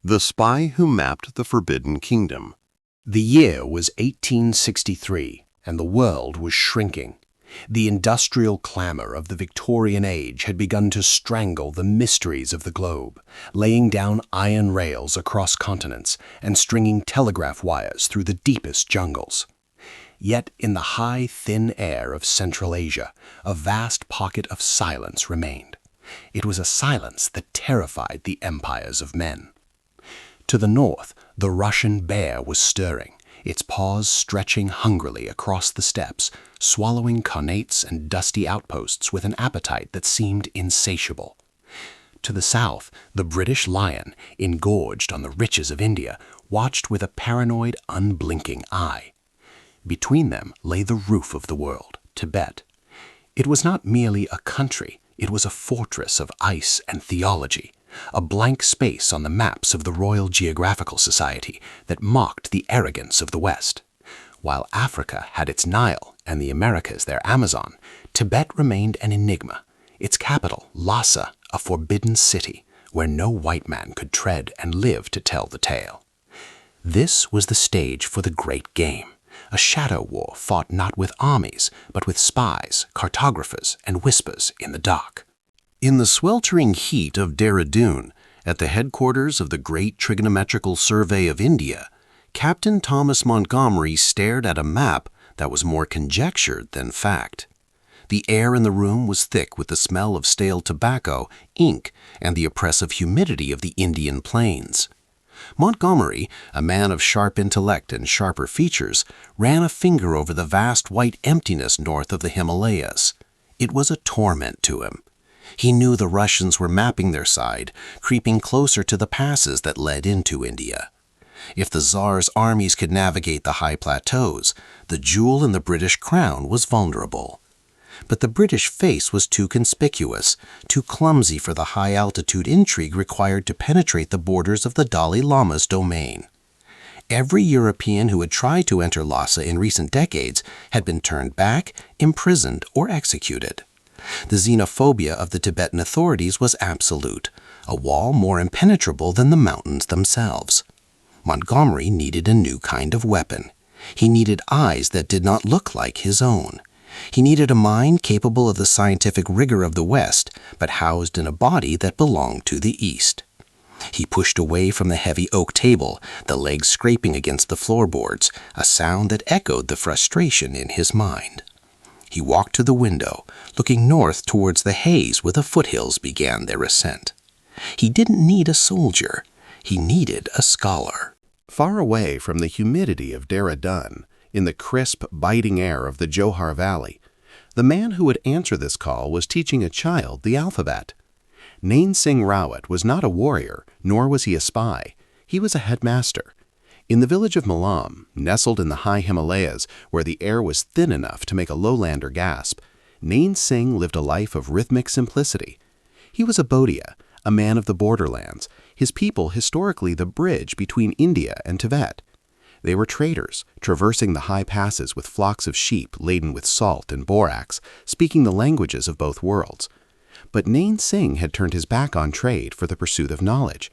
The Spy Who Mapped the Forbidden Kingdom. The year was 1863, and the world was shrinking. The industrial clamor of the Victorian age had begun to strangle the mysteries of the globe, laying down iron rails across continents and stringing telegraph wires through the deepest jungles. Yet in the high, thin air of Central Asia, a vast pocket of silence remained. It was a silence that terrified the empires of men. To the north, the Russian bear was stirring, its paws stretching hungrily across the steppes, swallowing conates and dusty outposts with an appetite that seemed insatiable. To the south, the British lion, engorged on the riches of India, watched with a paranoid, unblinking eye. Between them lay the roof of the world, Tibet. It was not merely a country, it was a fortress of ice and theology, a blank space on the maps of the Royal Geographical Society that mocked the arrogance of the West. While Africa had its Nile and the Americas their Amazon, Tibet remained an enigma, its capital, Lhasa, a forbidden city where no white man could tread and live to tell the tale. This was the stage for the great game, a shadow war fought not with armies, but with spies, cartographers, and whispers in the dark. In the sweltering heat of Dehradun, at the headquarters of the Great Trigonometrical Survey of India, Captain Thomas Montgomery stared at a map that was more conjectured than fact. The air in the room was thick with the smell of stale tobacco, ink, and the oppressive humidity of the Indian plains. Montgomery, a man of sharp intellect and sharper features, ran a finger over the vast white emptiness north of the Himalayas. It was a torment to him. He knew the Russians were mapping their side, creeping closer to the passes that led into India. If the Tsar's armies could navigate the high plateaus, the jewel in the British crown was vulnerable. But the British face was too conspicuous, too clumsy for the high-altitude intrigue required to penetrate the borders of the Dalai Lama's domain. Every European who had tried to enter Lhasa in recent decades had been turned back, imprisoned, or executed. The xenophobia of the Tibetan authorities was absolute, a wall more impenetrable than the mountains themselves. Montgomery needed a new kind of weapon. He needed eyes that did not look like his own. He needed a mind capable of the scientific rigor of the West, but housed in a body that belonged to the East. He pushed away from the heavy oak table, the legs scraping against the floorboards, a sound that echoed the frustration in his mind. He walked to the window, looking north towards the haze where the foothills began their ascent. He didn't need a soldier. He needed a scholar. Far away from the humidity of Dehradun, in the crisp, biting air of the Johar Valley, the man who would answer this call was teaching a child the alphabet. Nain Singh Rawat was not a warrior, nor was he a spy. He was a headmaster. In the village of Milam, nestled in the high Himalayas, where the air was thin enough to make a lowlander gasp, Nain Singh lived a life of rhythmic simplicity. He was a Bodhiya, a man of the borderlands, his people historically the bridge between India and Tibet. They were traders, traversing the high passes with flocks of sheep laden with salt and borax, speaking the languages of both worlds. But Nain Singh had turned his back on trade for the pursuit of knowledge.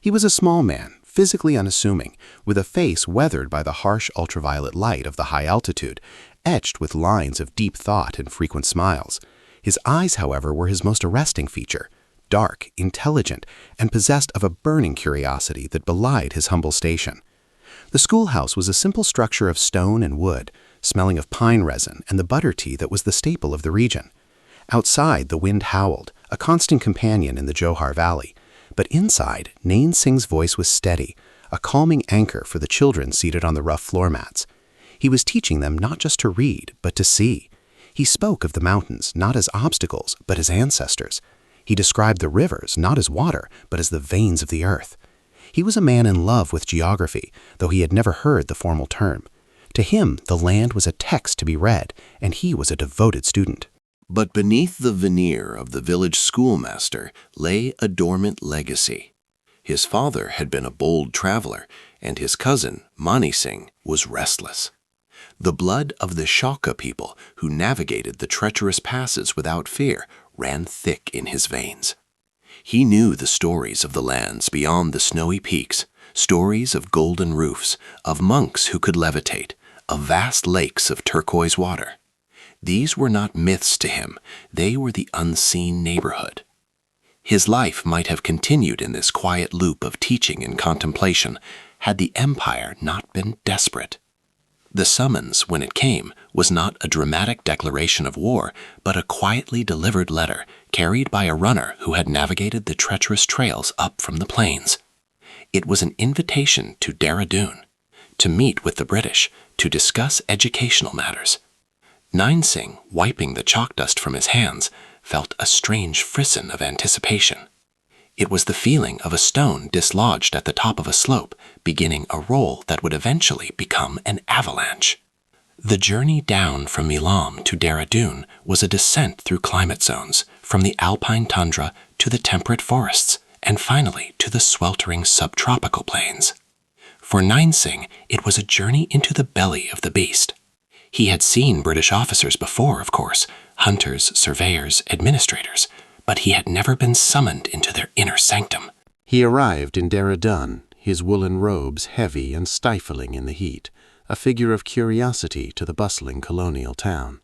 He was a small man, physically unassuming, with a face weathered by the harsh ultraviolet light of the high altitude, etched with lines of deep thought and frequent smiles. His eyes, however, were his most arresting feature, dark, intelligent, and possessed of a burning curiosity that belied his humble station. The schoolhouse was a simple structure of stone and wood, smelling of pine resin and the butter tea that was the staple of the region. Outside, the wind howled, a constant companion in the Johar Valley. But inside, Nain Singh's voice was steady, a calming anchor for the children seated on the rough floor mats. He was teaching them not just to read, but to see. He spoke of the mountains not as obstacles, but as ancestors. He described the rivers not as water, but as the veins of the earth. He was a man in love with geography, though he had never heard the formal term. To him, the land was a text to be read, and he was a devoted student. But beneath the veneer of the village schoolmaster lay a dormant legacy. His father had been a bold traveler, and his cousin, Mani Singh, was restless. The blood of the Shaka people, who navigated the treacherous passes without fear, ran thick in his veins. He knew the stories of the lands beyond the snowy peaks, stories of golden roofs, of monks who could levitate, of vast lakes of turquoise water. These were not myths to him, they were the unseen neighborhood. His life might have continued in this quiet loop of teaching and contemplation had the empire not been desperate. The summons, when it came, was not a dramatic declaration of war, but a quietly delivered letter carried by a runner who had navigated the treacherous trails up from the plains. It was an invitation to Dehradun, to meet with the British, to discuss educational matters. Nain Singh, wiping the chalk dust from his hands, felt a strange frisson of anticipation. It was the feeling of a stone dislodged at the top of a slope, beginning a roll that would eventually become an avalanche. The journey down from Milam to Dehradun was a descent through climate zones, from the alpine tundra to the temperate forests, and finally to the sweltering subtropical plains. For Nain Singh, it was a journey into the belly of the beast. He had seen British officers before, of course, hunters, surveyors, administrators, but he had never been summoned into their inner sanctum. He arrived in Dehradun, his woolen robes heavy and stifling in the heat, a figure of curiosity to the bustling colonial town.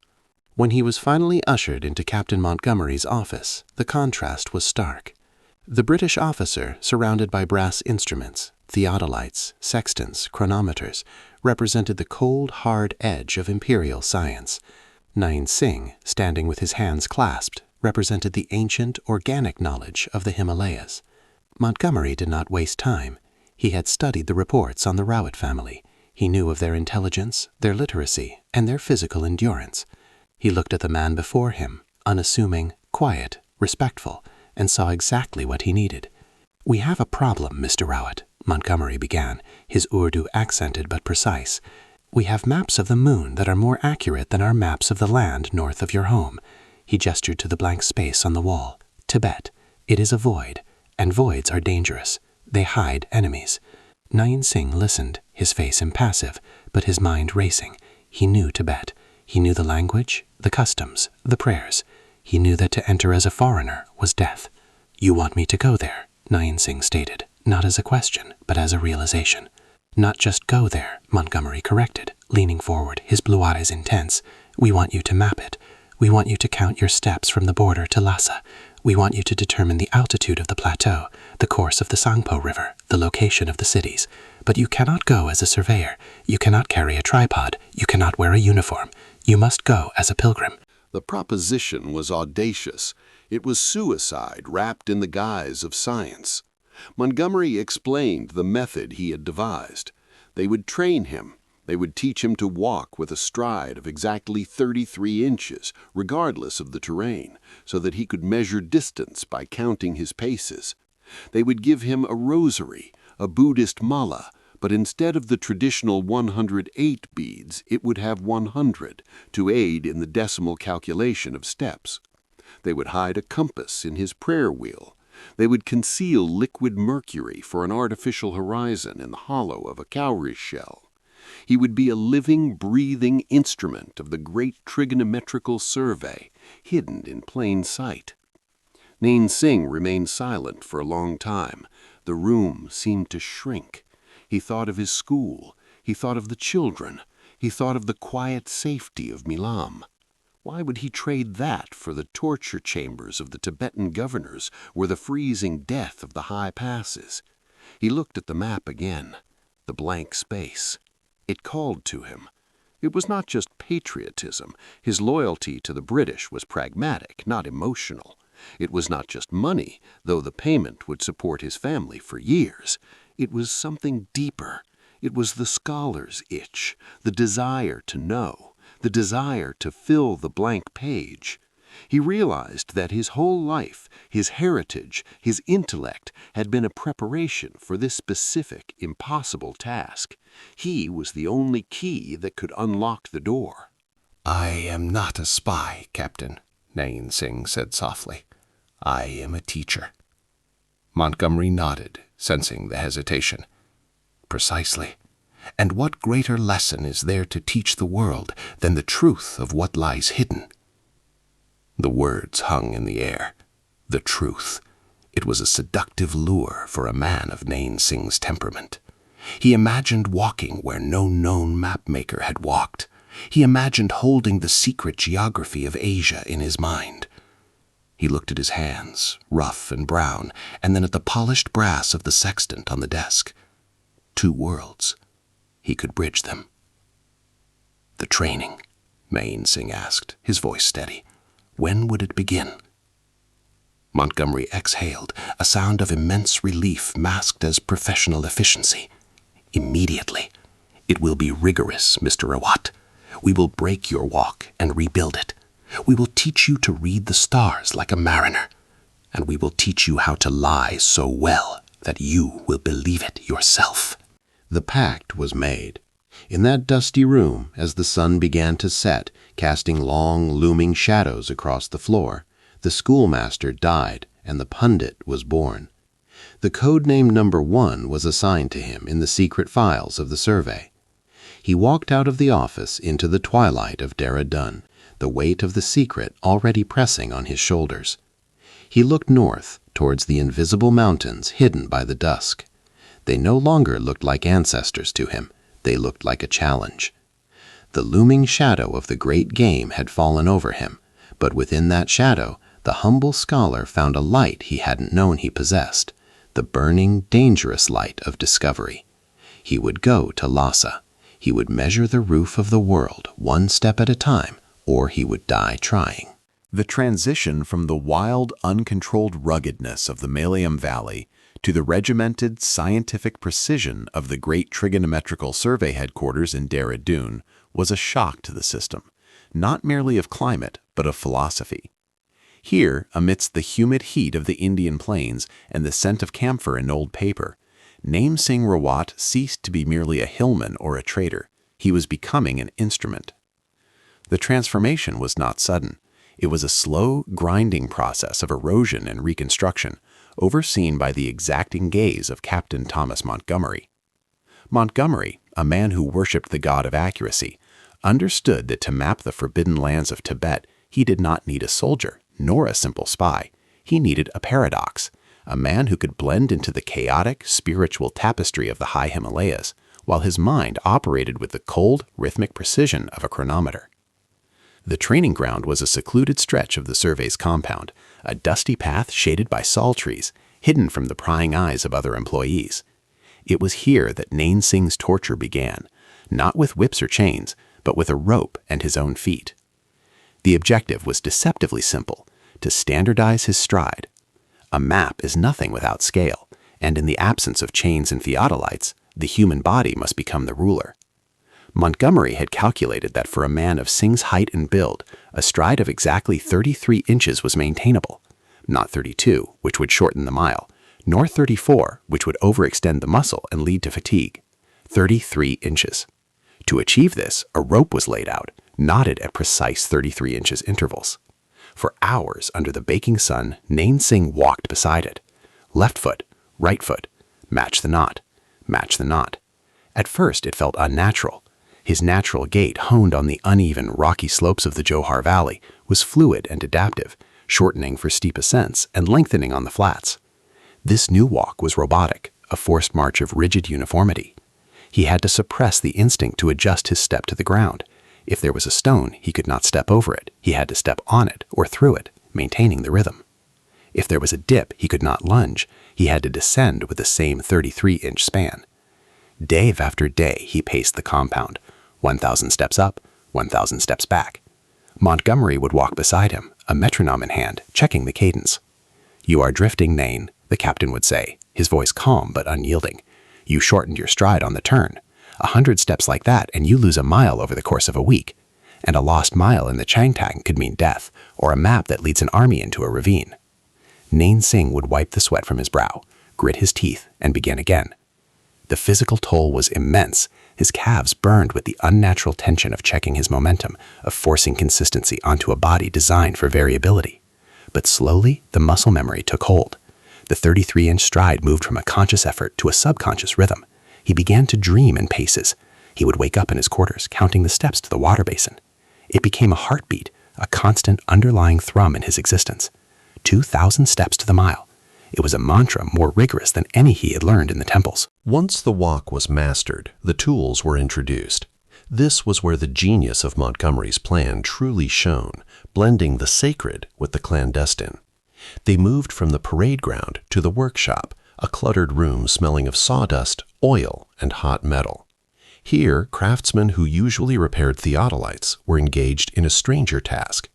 When he was finally ushered into Captain Montgomery's office, the contrast was stark. The British officer, surrounded by brass instruments, theodolites, sextants, chronometers, represented the cold, hard edge of imperial science. Nain Singh, standing with his hands clasped, represented the ancient, organic knowledge of the Himalayas. Montgomery did not waste time. He had studied the reports on the Rawat family. He knew of their intelligence, their literacy, and their physical endurance. He looked at the man before him, unassuming, quiet, respectful, and saw exactly what he needed. "We have a problem, Mr. Rawat," Montgomery began, his Urdu accented but precise. "We have maps of the moon that are more accurate than our maps of the land north of your home." He gestured to the blank space on the wall. "Tibet. It is a void, and voids are dangerous. They hide enemies." Nain Singh listened, his face impassive, but his mind racing. He knew Tibet. He knew the language, the customs, the prayers. He knew that to enter as a foreigner was death. "You want me to go there?" Nain Singh stated, not as a question, but as a realization. "Not just go there," Montgomery corrected, leaning forward, his blue eyes intense. "We want you to map it. We want you to count your steps from the border to Lhasa. We want you to determine the altitude of the plateau, the course of the Tsangpo River, the location of the cities. But you cannot go as a surveyor. You cannot carry a tripod. You cannot wear a uniform. You must go as a pilgrim." The proposition was audacious. It was suicide wrapped in the guise of science. Montgomery explained the method he had devised. They would train him. They would teach him to walk with a stride of exactly 33 inches, regardless of the terrain, so that he could measure distance by counting his paces. They would give him a rosary, a Buddhist mala, but instead of the traditional 108 beads, it would have 100, to aid in the decimal calculation of steps. They would hide a compass in his prayer wheel. They would conceal liquid mercury for an artificial horizon in the hollow of a cowrie shell. He would be a living, breathing instrument of the great trigonometrical survey, hidden in plain sight. Nain Singh remained silent for a long time. The room seemed to shrink. He thought of his school. He thought of the children. He thought of the quiet safety of Milam. Why would he trade that for the torture chambers of the Tibetan governors or the freezing death of the high passes? He looked at the map again. The blank space. It called to him. It was not just patriotism. His loyalty to the British was pragmatic, not emotional. It was not just money, though the payment would support his family for years. It was something deeper. It was the scholar's itch, the desire to know, the desire to fill the blank page. He realized that his whole life, his heritage, his intellect had been a preparation for this specific, impossible task. He was the only key that could unlock the door. "I am not a spy, Captain," Nain Singh said softly. "I am a teacher." Montgomery nodded, sensing the hesitation. "Precisely. And what greater lesson is there to teach the world than the truth of what lies hidden?" The words hung in the air. The truth. It was a seductive lure for a man of Nain Singh's temperament. He imagined walking where no known map-maker had walked. He imagined holding the secret geography of Asia in his mind. He looked at his hands, rough and brown, and then at the polished brass of the sextant on the desk. 2 worlds. He could bridge them. The training, Nain Singh asked, his voice steady. When would it begin? Montgomery exhaled, a sound of immense relief masked as professional efficiency. Immediately. It will be rigorous, Mr. Rawat. We will break your walk and rebuild it. We will teach you to read the stars like a mariner, and we will teach you how to lie so well that you will believe it yourself. The pact was made. In that dusty room, as the sun began to set, casting long, looming shadows across the floor, the schoolmaster died and the pundit was born. The code name number 1 was assigned to him in the secret files of the survey. He walked out of the office into the twilight of Dehradun, the weight of the secret already pressing on his shoulders. He looked north, towards the invisible mountains hidden by the dusk. They no longer looked like ancestors to him. They looked like a challenge. The looming shadow of the great game had fallen over him, but within that shadow, the humble scholar found a light he hadn't known he possessed, the burning, dangerous light of discovery. He would go to Lhasa. He would measure the roof of the world 1 step at a time, or he would die trying. The transition from the wild, uncontrolled ruggedness of the Milam Valley to the regimented, scientific precision of the great trigonometrical survey headquarters in Dehradun was a shock to the system, not merely of climate, but of philosophy. Here, amidst the humid heat of the Indian plains and the scent of camphor and old paper, Nain Singh Rawat ceased to be merely a hillman or a trader. He was becoming an instrument. The transformation was not sudden. It was a slow, grinding process of erosion and reconstruction, overseen by the exacting gaze of Captain Thomas Montgomery. Montgomery, a man who worshipped the god of accuracy, understood that to map the forbidden lands of Tibet, he did not need a soldier, nor a simple spy. He needed a paradox, a man who could blend into the chaotic, spiritual tapestry of the high Himalayas, while his mind operated with the cold, rhythmic precision of a chronometer. The training ground was a secluded stretch of the survey's compound, a dusty path shaded by sal trees, hidden from the prying eyes of other employees. It was here that Nain Singh's torture began, not with whips or chains, but with a rope and his own feet. The objective was deceptively simple, to standardize his stride. A map is nothing without scale, and in the absence of chains and theodolites, the human body must become the ruler. Montgomery had calculated that for a man of Singh's height and build, a stride of exactly 33 inches was maintainable, not 32, which would shorten the mile, nor 34, which would overextend the muscle and lead to fatigue. 33 inches. To achieve this, a rope was laid out, knotted at precise 33 inches intervals. For hours under the baking sun, Nain Singh walked beside it. Left foot, right foot, match the knot, match the knot. At first it felt unnatural. His natural gait, honed on the uneven, rocky slopes of the Johar Valley, was fluid and adaptive, shortening for steep ascents and lengthening on the flats. This new walk was robotic, a forced march of rigid uniformity. He had to suppress the instinct to adjust his step to the ground. If there was a stone, he could not step over it. He had to step on it or through it, maintaining the rhythm. If there was a dip, he could not lunge. He had to descend with the same 33-inch span. Day after day, he paced the compound, 1,000 steps up, 1,000 steps back. Montgomery would walk beside him, a metronome in hand, checking the cadence. "You are drifting, Nain," the captain would say, his voice calm but unyielding. "You shortened your stride on the turn. 100 steps like that and you lose a mile over the course of a week. And a lost mile in the Changtang could mean death, or a map that leads an army into a ravine." Nain Singh would wipe the sweat from his brow, grit his teeth, and begin again. The physical toll was immense. His calves burned with the unnatural tension of checking his momentum, of forcing consistency onto a body designed for variability. But slowly, the muscle memory took hold. The 33-inch stride moved from a conscious effort to a subconscious rhythm. He began to dream in paces. He would wake up in his quarters, counting the steps to the water basin. It became a heartbeat, a constant underlying thrum in his existence. 2,000 steps to the mile. It was a mantra more rigorous than any he had learned in the temples. Once the walk was mastered, the tools were introduced. This was where the genius of Montgomery's plan truly shone, blending the sacred with the clandestine. They moved from the parade ground to the workshop, a cluttered room smelling of sawdust, oil, and hot metal. Here, craftsmen who usually repaired theodolites were engaged in a stranger task.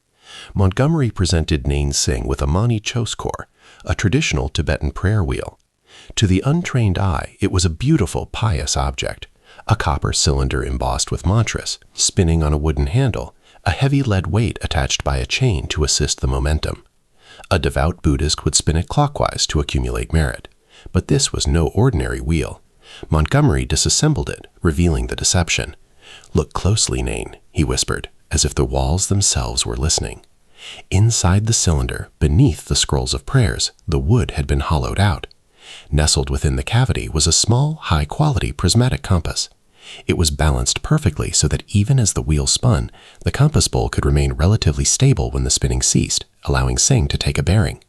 Montgomery presented Nain Singh with a mani choskor, a traditional Tibetan prayer wheel. To the untrained eye, it was a beautiful, pious object, a copper cylinder embossed with mantras, spinning on a wooden handle, a heavy lead weight attached by a chain to assist the momentum. A devout Buddhist would spin it clockwise to accumulate merit. But this was no ordinary wheel. Montgomery disassembled it, revealing the deception. "Look closely, Nain," he whispered, as if the walls themselves were listening. Inside the cylinder, beneath the scrolls of prayers, the wood had been hollowed out. Nestled within the cavity was a small, high-quality prismatic compass. It was balanced perfectly so that even as the wheel spun, the compass bowl could remain relatively stable when the spinning ceased, allowing Singh to take a bearing.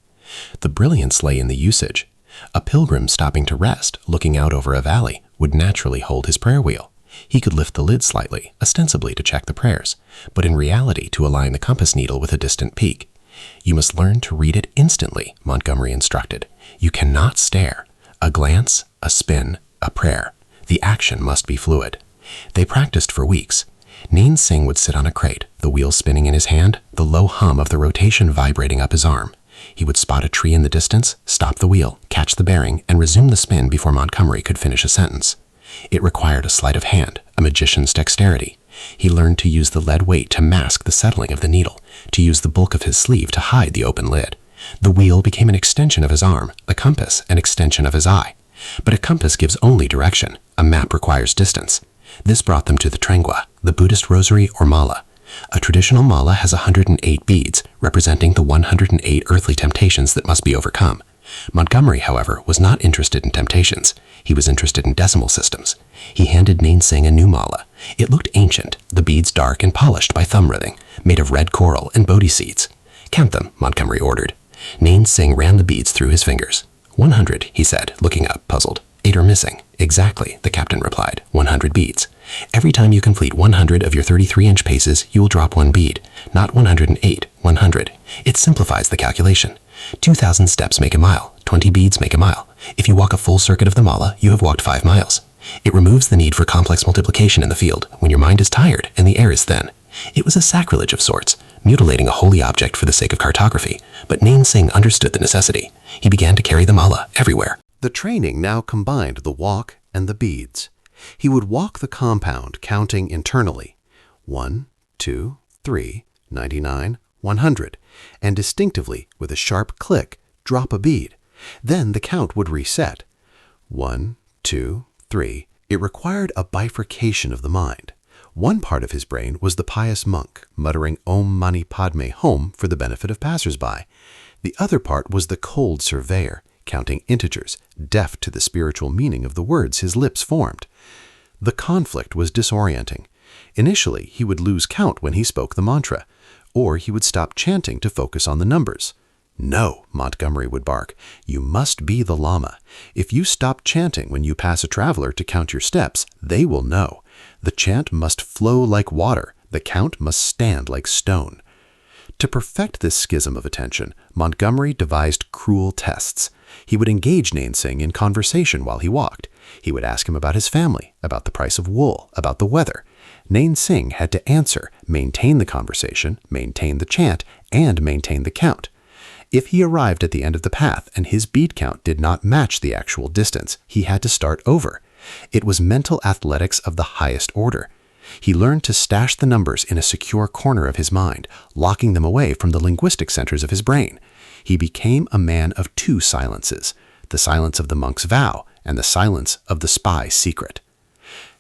The brilliance lay in the usage. A pilgrim stopping to rest, looking out over a valley, would naturally hold his prayer wheel. He could lift the lid slightly, ostensibly to check the prayers, but in reality to align the compass needle with a distant peak. "You must learn to read it instantly," Montgomery instructed. "You cannot stare. A glance, a spin, a prayer. The action must be fluid." They practiced for weeks. Nain Singh would sit on a crate, the wheel spinning in his hand, the low hum of the rotation vibrating up his arm. He would spot a tree in the distance, stop the wheel, catch the bearing, and resume the spin before Montgomery could finish a sentence. It required a sleight of hand, a magician's dexterity. He learned to use the lead weight to mask the settling of the needle, to use the bulk of his sleeve to hide the open lid. The wheel became an extension of his arm, the compass an extension of his eye. But a compass gives only direction. A map requires distance. This brought them to the Trengwa, the Buddhist rosary or mala. A traditional mala has 108 beads, representing the 108 earthly temptations that must be overcome. Montgomery, however, was not interested in temptations. He was interested in decimal systems. He handed Nain Singh a new mala. It looked ancient, the beads dark and polished by thumb riving, made of red coral and bodhi seeds. "Count them," Montgomery ordered. Nain Singh ran the beads through his fingers. 100, he said, looking up, puzzled. 8 are missing. "Exactly," the captain replied. 100 beads. Every time you complete 100 of your 33-inch paces, you will drop 1 bead. Not 108, 100. It simplifies the calculation. 2,000 steps make a mile. 20 beads make a mile. If you walk a full circuit of the mala, you have walked 5 miles. It removes the need for complex multiplication in the field when your mind is tired and the air is thin. It was a sacrilege of sorts, mutilating a holy object for the sake of cartography, but Nain Singh understood the necessity. He began to carry the mala everywhere. The training now combined the walk and the beads. He would walk the compound, counting internally 1, 2, 3, 99, 100, and distinctively, with a sharp click, drop a bead. Then the count would reset. 1, 2, 3. It required a bifurcation of the mind. One part of his brain was the pious monk, muttering Om Mani Padme Hum for the benefit of passers-by. The other part was the cold surveyor, counting integers, deaf to the spiritual meaning of the words his lips formed. The conflict was disorienting. Initially, he would lose count when he spoke the mantra, or he would stop chanting to focus on the numbers. "No," Montgomery would bark, "you must be the lama. If you stop chanting when you pass a traveler to count your steps, they will know. The chant must flow like water. The count must stand like stone." To perfect this schism of attention, Montgomery devised cruel tests. He would engage Nain Singh in conversation while he walked. He would ask him about his family, about the price of wool, about the weather. Nain Singh had to answer, maintain the conversation, maintain the chant, and maintain the count. If he arrived at the end of the path and his bead count did not match the actual distance, he had to start over. It was mental athletics of the highest order. He learned to stash the numbers in a secure corner of his mind, locking them away from the linguistic centers of his brain. He became a man of 2 silences, the silence of the monk's vow and the silence of the spy's secret.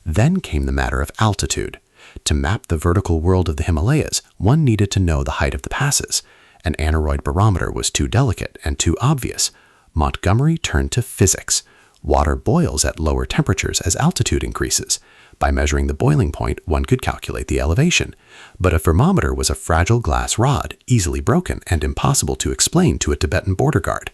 Then came the matter of altitude. To map the vertical world of the Himalayas, one needed to know the height of the passes. An aneroid barometer was too delicate and too obvious. Montgomery turned to physics. Water boils at lower temperatures as altitude increases. By measuring the boiling point, one could calculate the elevation. But a thermometer was a fragile glass rod, easily broken and impossible to explain to a Tibetan border guard.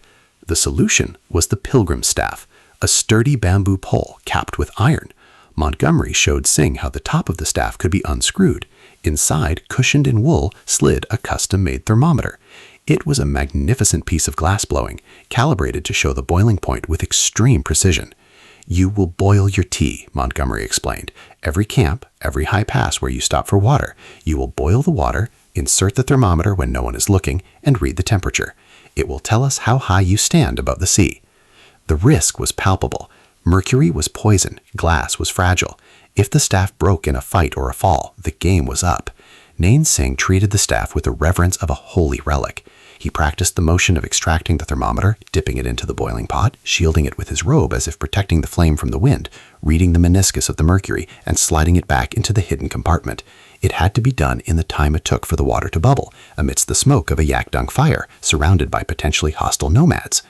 The solution was the pilgrim staff, a sturdy bamboo pole capped with iron. Montgomery showed Singh how the top of the staff could be unscrewed. Inside, cushioned in wool, slid a custom-made thermometer. It was a magnificent piece of glass-blowing, calibrated to show the boiling point with extreme precision. "You will boil your tea," Montgomery explained. "Every camp, every high pass where you stop for water, you will boil the water, insert the thermometer when no one is looking, and read the temperature. It will tell us how high you stand above the sea." The risk was palpable. Mercury was poison, glass was fragile. If the staff broke in a fight or a fall, the game was up. Nain Singh treated the staff with the reverence of a holy relic. He practiced the motion of extracting the thermometer, dipping it into the boiling pot, shielding it with his robe as if protecting the flame from the wind, reading the meniscus of the mercury, and sliding it back into the hidden compartment. It had to be done in the time it took for the water to bubble, amidst the smoke of a yak dung fire, surrounded by potentially hostile nomads.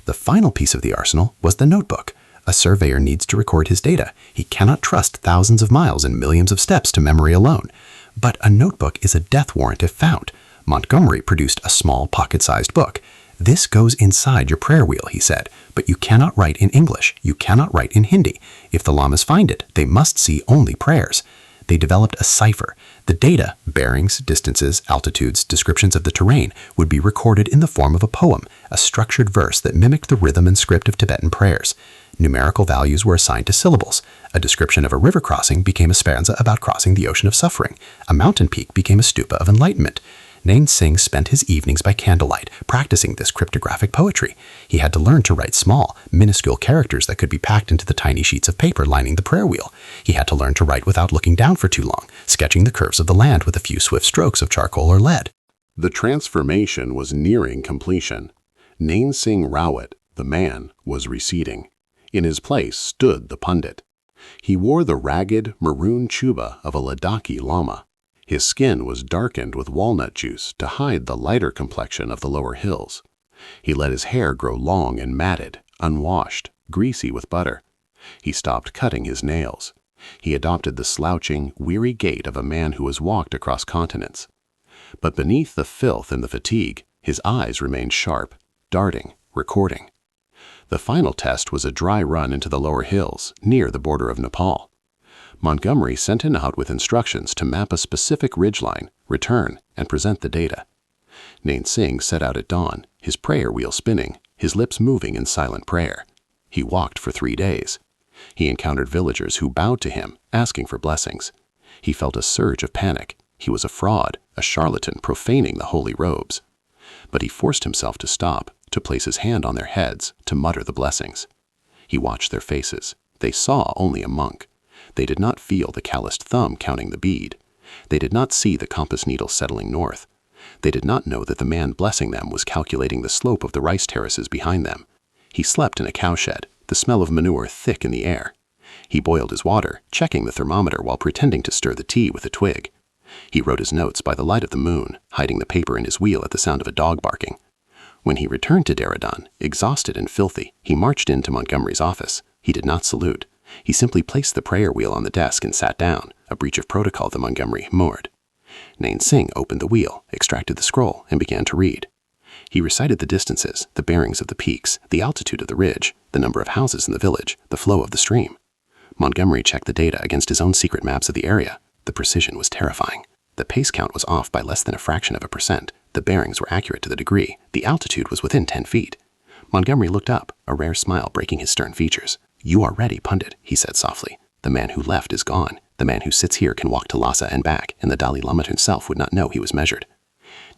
The final piece of the arsenal was the notebook. A surveyor needs to record his data. He cannot trust thousands of miles and millions of steps to memory alone. But a notebook is a death warrant if found. Montgomery produced a small pocket-sized book. "This goes inside your prayer wheel," he said, "but you cannot write in English. You cannot write in Hindi. If the lamas find it, they must see only prayers." They developed a cipher. The data, bearings, distances, altitudes, descriptions of the terrain, would be recorded in the form of a poem, a structured verse that mimicked the rhythm and script of Tibetan prayers. Numerical values were assigned to syllables. A description of a river crossing became a stanza about crossing the ocean of suffering. A mountain peak became a stupa of enlightenment. Nain Singh spent his evenings by candlelight, practicing this cryptographic poetry. He had to learn to write small, minuscule characters that could be packed into the tiny sheets of paper lining the prayer wheel. He had to learn to write without looking down for too long, sketching the curves of the land with a few swift strokes of charcoal or lead. The transformation was nearing completion. Nain Singh Rawat, the man, was receding. In his place stood the pundit. He wore the ragged, maroon chuba of a Ladakhi lama. His skin was darkened with walnut juice to hide the lighter complexion of the lower hills. He let his hair grow long and matted, unwashed, greasy with butter. He stopped cutting his nails. He adopted the slouching, weary gait of a man who has walked across continents. But beneath the filth and the fatigue, his eyes remained sharp, darting, recording. The final test was a dry run into the lower hills, near the border of Nepal. Montgomery sent him out with instructions to map a specific ridgeline, return, and present the data. Nain Singh set out at dawn, his prayer wheel spinning, his lips moving in silent prayer. He walked for 3 days. He encountered villagers who bowed to him, asking for blessings. He felt a surge of panic. He was a fraud, a charlatan profaning the holy robes. But he forced himself to stop, to place his hand on their heads, to mutter the blessings. He watched their faces. They saw only a monk. They did not feel the calloused thumb counting the bead. They did not see the compass needle settling north. They did not know that the man blessing them was calculating the slope of the rice terraces behind them. He slept in a cowshed, the smell of manure thick in the air. He boiled his water, checking the thermometer while pretending to stir the tea with a twig. He wrote his notes by the light of the moon, hiding the paper in his wheel at the sound of a dog barking. When he returned to Dehradun, exhausted and filthy, he marched into Montgomery's office. He did not salute. He simply placed the prayer wheel on the desk and sat down, a breach of protocol that Montgomery ignored. Nain Singh opened the wheel, extracted the scroll, and began to read. He recited the distances, the bearings of the peaks, the altitude of the ridge, the number of houses in the village, the flow of the stream. Montgomery checked the data against his own secret maps of the area. The precision was terrifying. The pace count was off by less than a fraction of a percent. The bearings were accurate to the degree. The altitude was within 10 feet. Montgomery looked up, a rare smile breaking his stern features. "You are ready, pundit," he said softly. "The man who left is gone. The man who sits here can walk to Lhasa and back, and the Dalai Lama himself would not know he was measured."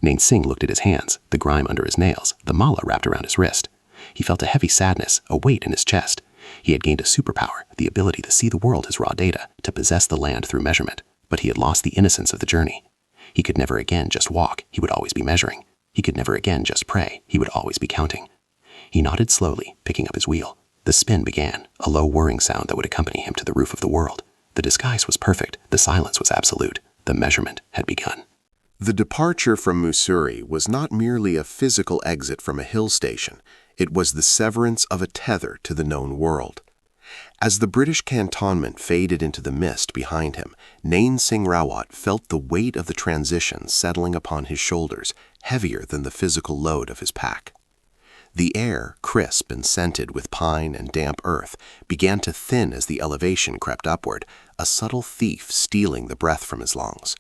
Nain Singh looked at his hands, the grime under his nails, the mala wrapped around his wrist. He felt a heavy sadness, a weight in his chest. He had gained a superpower, the ability to see the world as raw data, to possess the land through measurement. But he had lost the innocence of the journey. He could never again just walk, he would always be measuring. He could never again just pray, he would always be counting. He nodded slowly, picking up his wheel. The spin began, a low whirring sound that would accompany him to the roof of the world. The disguise was perfect, the silence was absolute. The measurement had begun. The departure from Mussoorie was not merely a physical exit from a hill station. It was the severance of a tether to the known world. As the British cantonment faded into the mist behind him, Nain Singh Rawat felt the weight of the transition settling upon his shoulders, heavier than the physical load of his pack. The air, crisp and scented with pine and damp earth, began to thin as the elevation crept upward, a subtle thief stealing the breath from his lungs.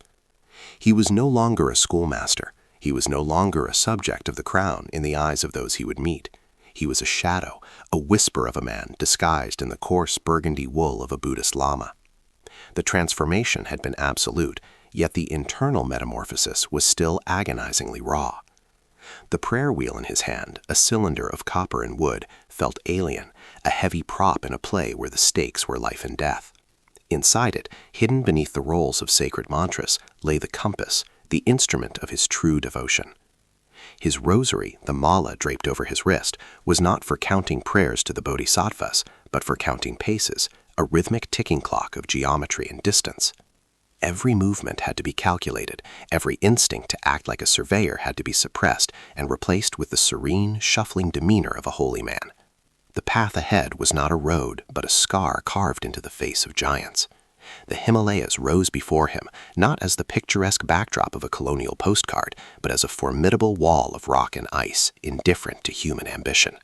He was no longer a schoolmaster. He was no longer a subject of the crown in the eyes of those he would meet. He was a shadow, a whisper of a man disguised in the coarse burgundy wool of a Buddhist lama. The transformation had been absolute, yet the internal metamorphosis was still agonizingly raw. The prayer wheel in his hand, a cylinder of copper and wood, felt alien, a heavy prop in a play where the stakes were life and death. Inside it, hidden beneath the rolls of sacred mantras, lay the compass, the instrument of his true devotion. His rosary, the mala draped over his wrist, was not for counting prayers to the bodhisattvas, but for counting paces, a rhythmic ticking clock of geometry and distance. Every movement had to be calculated, every instinct to act like a surveyor had to be suppressed and replaced with the serene, shuffling demeanor of a holy man. The path ahead was not a road, but a scar carved into the face of giants. The Himalayas rose before him, not as the picturesque backdrop of a colonial postcard, but as a formidable wall of rock and ice, indifferent to human ambition.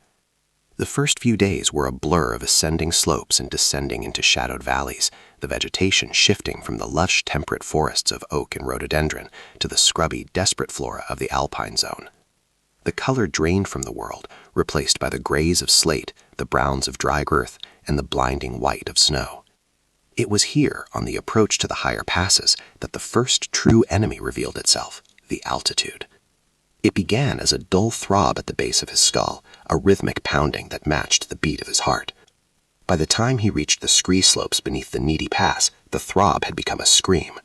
The first few days were a blur of ascending slopes and descending into shadowed valleys, the vegetation shifting from the lush temperate forests of oak and rhododendron to the scrubby, desperate flora of the alpine zone. The color drained from the world, replaced by the grays of slate, the browns of dry earth, and the blinding white of snow. It was here, on the approach to the higher passes, that the first true enemy revealed itself, the altitude. It began as a dull throb at the base of his skull, a rhythmic pounding that matched the beat of his heart. By the time he reached the scree slopes beneath the Needy Pass, the throb had become a scream.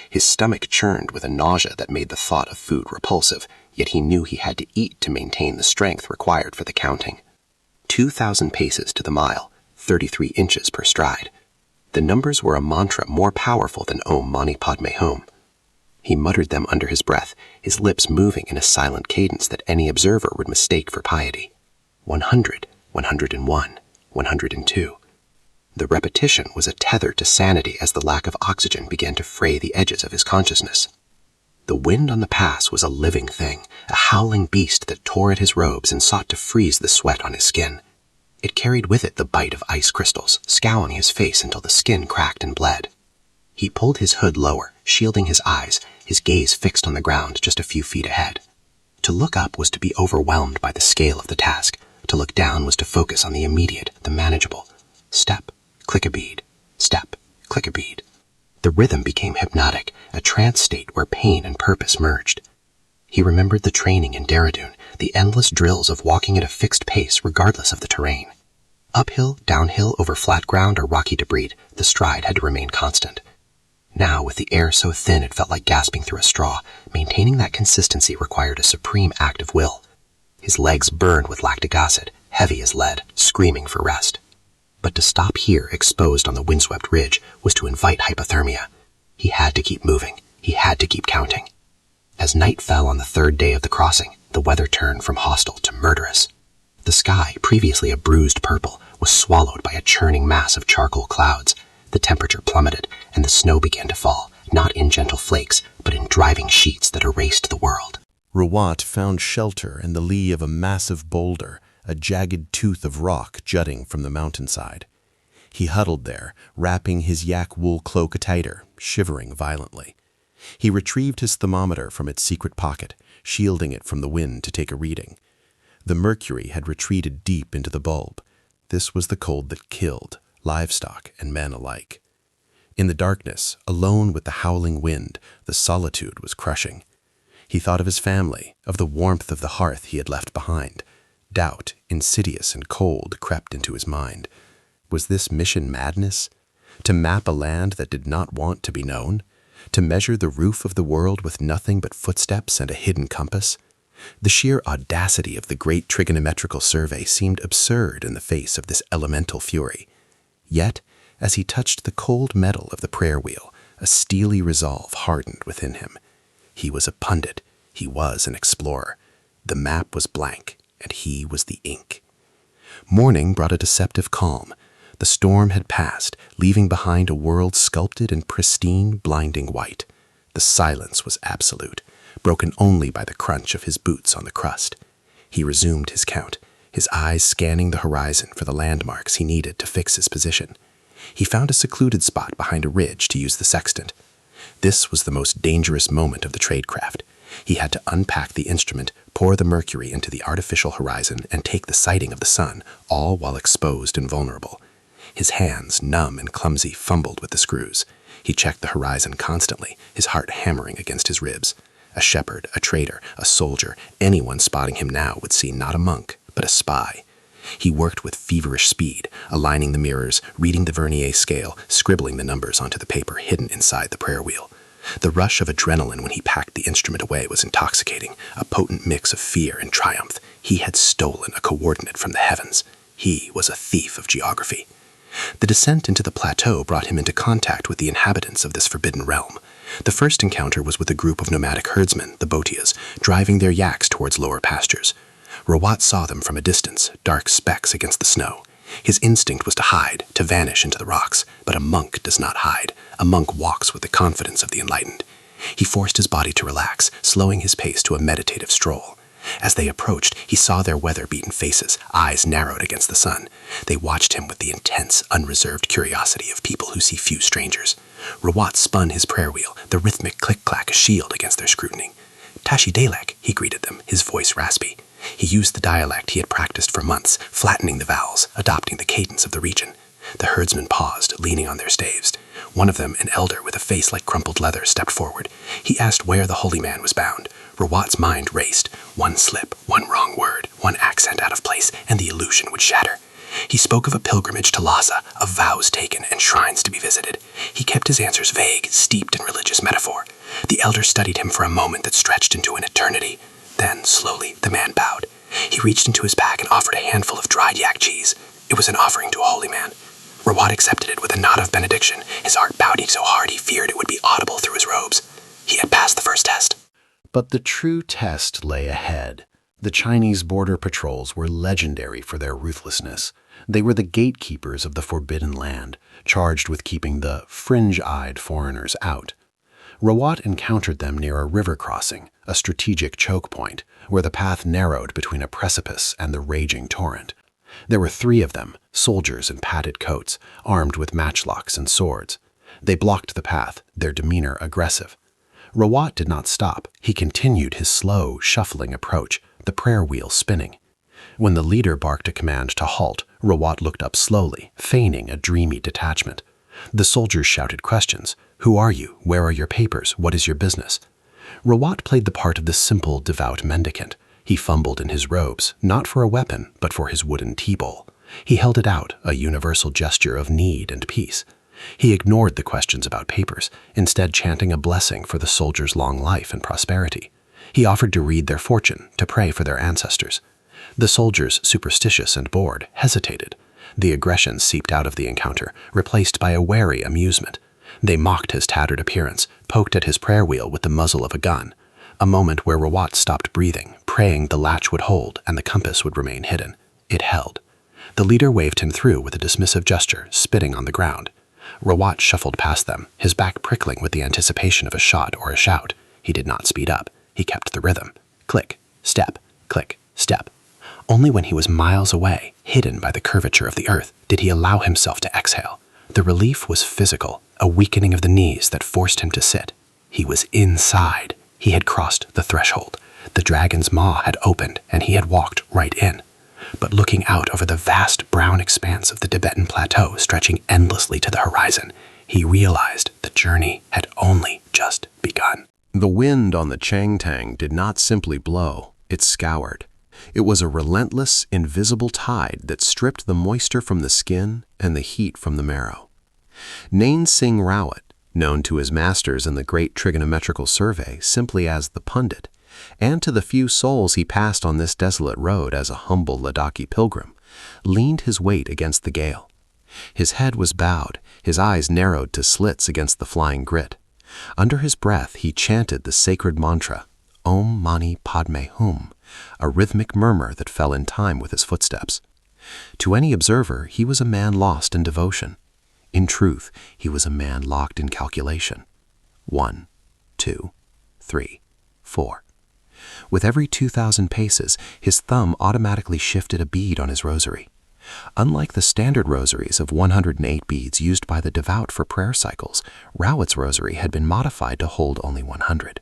His stomach churned with a nausea that made the thought of food repulsive, yet he knew he had to eat to maintain the strength required for the counting. 2,000 paces to the mile, 33 inches per stride. The numbers were a mantra more powerful than Om Mani Padme Hum. He muttered them under his breath, his lips moving in a silent cadence that any observer would mistake for piety. 100, 101, 102. The repetition was a tether to sanity as the lack of oxygen began to fray the edges of his consciousness. The wind on the pass was a living thing, a howling beast that tore at his robes and sought to freeze the sweat on his skin. It carried with it the bite of ice crystals, scouring his face until the skin cracked and bled. He pulled his hood lower, shielding his eyes, his gaze fixed on the ground just a few feet ahead. To look up was to be overwhelmed by the scale of the task. To look down was to focus on the immediate, the manageable. Step, click a bead. Step, click a bead. The rhythm became hypnotic, a trance state where pain and purpose merged. He remembered the training in Dehradun, the endless drills of walking at a fixed pace regardless of the terrain. Uphill, downhill, over flat ground or rocky debris, the stride had to remain constant. Now, with the air so thin it felt like gasping through a straw, maintaining that consistency required a supreme act of will. His legs burned with lactic acid, heavy as lead, screaming for rest. But to stop here, exposed on the windswept ridge, was to invite hypothermia. He had to keep moving. He had to keep counting. As night fell on the third day of the crossing, the weather turned from hostile to murderous. The sky, previously a bruised purple, was swallowed by a churning mass of charcoal clouds. The temperature plummeted, and the snow began to fall, not in gentle flakes, but in driving sheets that erased the world. Rawat found shelter in the lee of a massive boulder, a jagged tooth of rock jutting from the mountainside. He huddled there, wrapping his yak wool cloak tighter, shivering violently. He retrieved his thermometer from its secret pocket, shielding it from the wind to take a reading. The mercury had retreated deep into the bulb. This was the cold that killed, livestock and men alike. In the darkness, alone with the howling wind, the solitude was crushing. He thought of his family, of the warmth of the hearth he had left behind. Doubt, insidious and cold, crept into his mind. Was this mission madness? To map a land that did not want to be known? To measure the roof of the world with nothing but footsteps and a hidden compass? The sheer audacity of the great trigonometrical survey seemed absurd in the face of this elemental fury. Yet, as he touched the cold metal of the prayer wheel, a steely resolve hardened within him. He was a pundit. He was an explorer. The map was blank, and he was the ink. Morning brought a deceptive calm. The storm had passed, leaving behind a world sculpted in pristine, blinding white. The silence was absolute, broken only by the crunch of his boots on the crust. He resumed his count, his eyes scanning the horizon for the landmarks he needed to fix his position. He found a secluded spot behind a ridge to use the sextant. This was the most dangerous moment of the tradecraft. He had to unpack the instrument, pour the mercury into the artificial horizon, and take the sighting of the sun, all while exposed and vulnerable. His hands, numb and clumsy, fumbled with the screws. He checked the horizon constantly, his heart hammering against his ribs. A shepherd, a trader, a soldier, anyone spotting him now would see not a monk, but a spy. He worked with feverish speed, aligning the mirrors, reading the vernier scale, scribbling the numbers onto the paper hidden inside the prayer wheel. The rush of adrenaline when he packed the instrument away was intoxicating, a potent mix of fear and triumph. He had stolen a coordinate from the heavens. He was a thief of geography. The descent into the plateau brought him into contact with the inhabitants of this forbidden realm. The first encounter was with a group of nomadic herdsmen, the Bhotias, driving their yaks towards lower pastures. Rawat saw them from a distance, dark specks against the snow. His instinct was to hide, to vanish into the rocks, but a monk does not hide. A monk walks with the confidence of the enlightened. He forced his body to relax, slowing his pace to a meditative stroll. As they approached, he saw their weather-beaten faces, eyes narrowed against the sun. They watched him with the intense, unreserved curiosity of people who see few strangers. Rawat spun his prayer wheel, the rhythmic click-clack a shield against their scrutiny. "Tashi Dalek," he greeted them, his voice raspy. He used the dialect he had practiced for months, flattening the vowels, adopting the cadence of the region. The herdsmen paused, leaning on their staves. One of them, an elder with a face like crumpled leather, stepped forward. He asked where the holy man was bound. Rawat's mind raced. One slip, one wrong word, one accent out of place, and the illusion would shatter. He spoke of a pilgrimage to Lhasa, of vows taken and shrines to be visited. He kept his answers vague, steeped in religious metaphor. The elder studied him for a moment that stretched into an eternity. Then, slowly, the man bowed. He reached into his bag and offered a handful of dried yak cheese. It was an offering to a holy man. Rawat accepted it with a nod of benediction, his heart pounding so hard he feared it would be audible through his robes. He had passed the first test. But the true test lay ahead. The Chinese border patrols were legendary for their ruthlessness. They were the gatekeepers of the forbidden land, charged with keeping the fringe-eyed foreigners out. Rawat encountered them near a river crossing, a strategic choke point, where the path narrowed between a precipice and the raging torrent. There were 3 of them, soldiers in padded coats, armed with matchlocks and swords. They blocked the path, their demeanor aggressive. Rawat did not stop. He continued his slow, shuffling approach, the prayer wheel spinning. When the leader barked a command to halt, Rawat looked up slowly, feigning a dreamy detachment. The soldiers shouted questions. "Who are you? Where are your papers? What is your business?" Rawat played the part of the simple, devout mendicant. He fumbled in his robes, not for a weapon, but for his wooden tea-bowl. He held it out, a universal gesture of need and peace. He ignored the questions about papers, instead chanting a blessing for the soldiers' long life and prosperity. He offered to read their fortune, to pray for their ancestors. The soldiers, superstitious and bored, hesitated. The aggression seeped out of the encounter, replaced by a wary amusement. They mocked his tattered appearance, poked at his prayer wheel with the muzzle of a gun. A moment where Rawat stopped breathing, praying the latch would hold and the compass would remain hidden. It held. The leader waved him through with a dismissive gesture, spitting on the ground. Rawat shuffled past them, his back prickling with the anticipation of a shot or a shout. He did not speed up. He kept the rhythm. Click, step, click, step. Only when he was miles away, hidden by the curvature of the earth, did he allow himself to exhale. The relief was physical, a weakening of the knees that forced him to sit. He was inside. He had crossed the threshold. The dragon's maw had opened, and he had walked right in. But looking out over the vast brown expanse of the Tibetan plateau stretching endlessly to the horizon, he realized the journey had only just begun. The wind on the Changtang did not simply blow, it scoured. It was a relentless, invisible tide that stripped the moisture from the skin and the heat from the marrow. Nain Singh Rawat, known to his masters in the Great Trigonometrical Survey simply as the Pundit, and to the few souls he passed on this desolate road as a humble Ladakhi pilgrim, leaned his weight against the gale. His head was bowed, his eyes narrowed to slits against the flying grit. Under his breath he chanted the sacred mantra, Om Mani Padme Hum, a rhythmic murmur that fell in time with his footsteps. To any observer, he was a man lost in devotion. In truth, he was a man locked in calculation. 1, 2, 3, 4. With every 2,000 paces, his thumb automatically shifted a bead on his rosary. Unlike the standard rosaries of 108 beads used by the devout for prayer cycles, Rawat's rosary had been modified to hold only 100.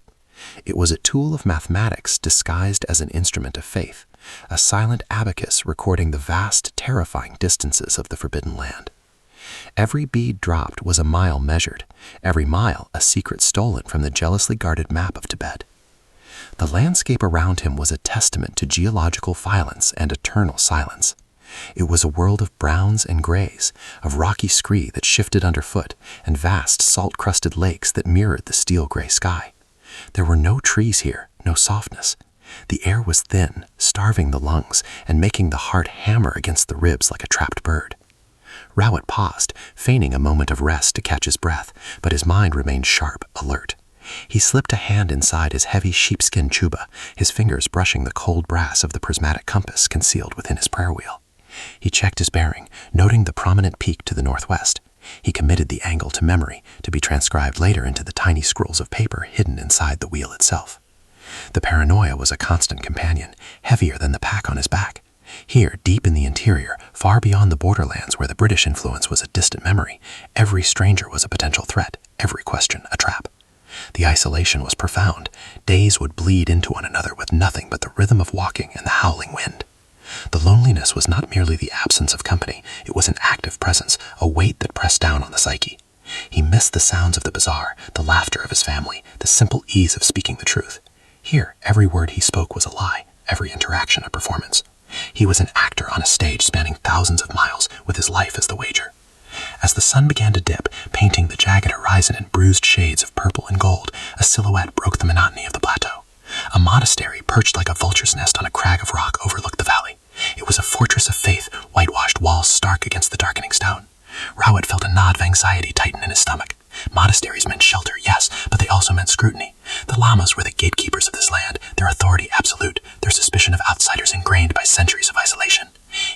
It was a tool of mathematics disguised as an instrument of faith, a silent abacus recording the vast, terrifying distances of the Forbidden Land. Every bead dropped was a mile measured, every mile a secret stolen from the jealously guarded map of Tibet. The landscape around him was a testament to geological violence and eternal silence. It was a world of browns and grays, of rocky scree that shifted underfoot, and vast salt-crusted lakes that mirrored the steel-gray sky. There were no trees here, no softness. The air was thin, starving the lungs, and making the heart hammer against the ribs like a trapped bird. Rawat paused, feigning a moment of rest to catch his breath, but his mind remained sharp, alert. He slipped a hand inside his heavy sheepskin chuba, his fingers brushing the cold brass of the prismatic compass concealed within his prayer wheel. He checked his bearing, noting the prominent peak to the northwest. He committed the angle to memory, to be transcribed later into the tiny scrolls of paper hidden inside the wheel itself. The paranoia was a constant companion, heavier than the pack on his back. Here, deep in the interior, far beyond the borderlands where the British influence was a distant memory, every stranger was a potential threat, every question a trap. The isolation was profound. Days would bleed into one another with nothing but the rhythm of walking and the howling wind. The loneliness was not merely the absence of company, it was an active presence, a weight that pressed down on the psyche. He missed the sounds of the bazaar, the laughter of his family, the simple ease of speaking the truth. Here, every word he spoke was a lie, every interaction a performance. He was an actor on a stage spanning thousands of miles, with his life as the wager. As the sun began to dip, painting the jagged horizon in bruised shades of purple and gold, a silhouette broke the monotony of the plateau. A monastery perched like a vulture's nest on a crag of rock overlooked the valley. It was a fortress of faith, whitewashed walls stark against the darkening stone. Rawat felt a knot of anxiety tighten in his stomach. Monasteries meant shelter, yes, but they also meant scrutiny. The lamas were the gatekeepers of this land, their authority absolute, their suspicion of outsiders ingrained by centuries of isolation.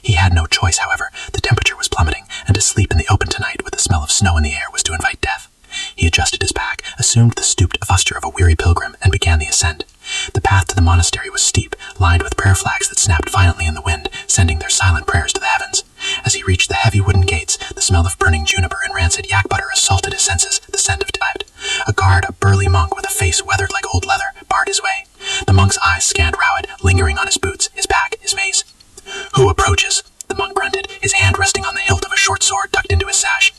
He had no choice, however. The temperature was plummeting, and to sleep in the open tonight with the smell of snow in the air was to invite death. He adjusted his pack, assumed the stooped posture of a weary pilgrim, and began the ascent. The path to the monastery was steep, lined with prayer flags that snapped violently in the wind, sending their silent prayers to the heavens. As he reached the heavy wooden gates, the smell of burning juniper and rancid yak butter assaulted his senses, the scent of Tibet. A guard, a burly monk with a face weathered like old leather, barred his way. The monk's eyes scanned Rawat, lingering on his boots, his pack, his face. "Who approaches?" the monk grunted, his hand resting on the hilt of a short sword tucked into his sash.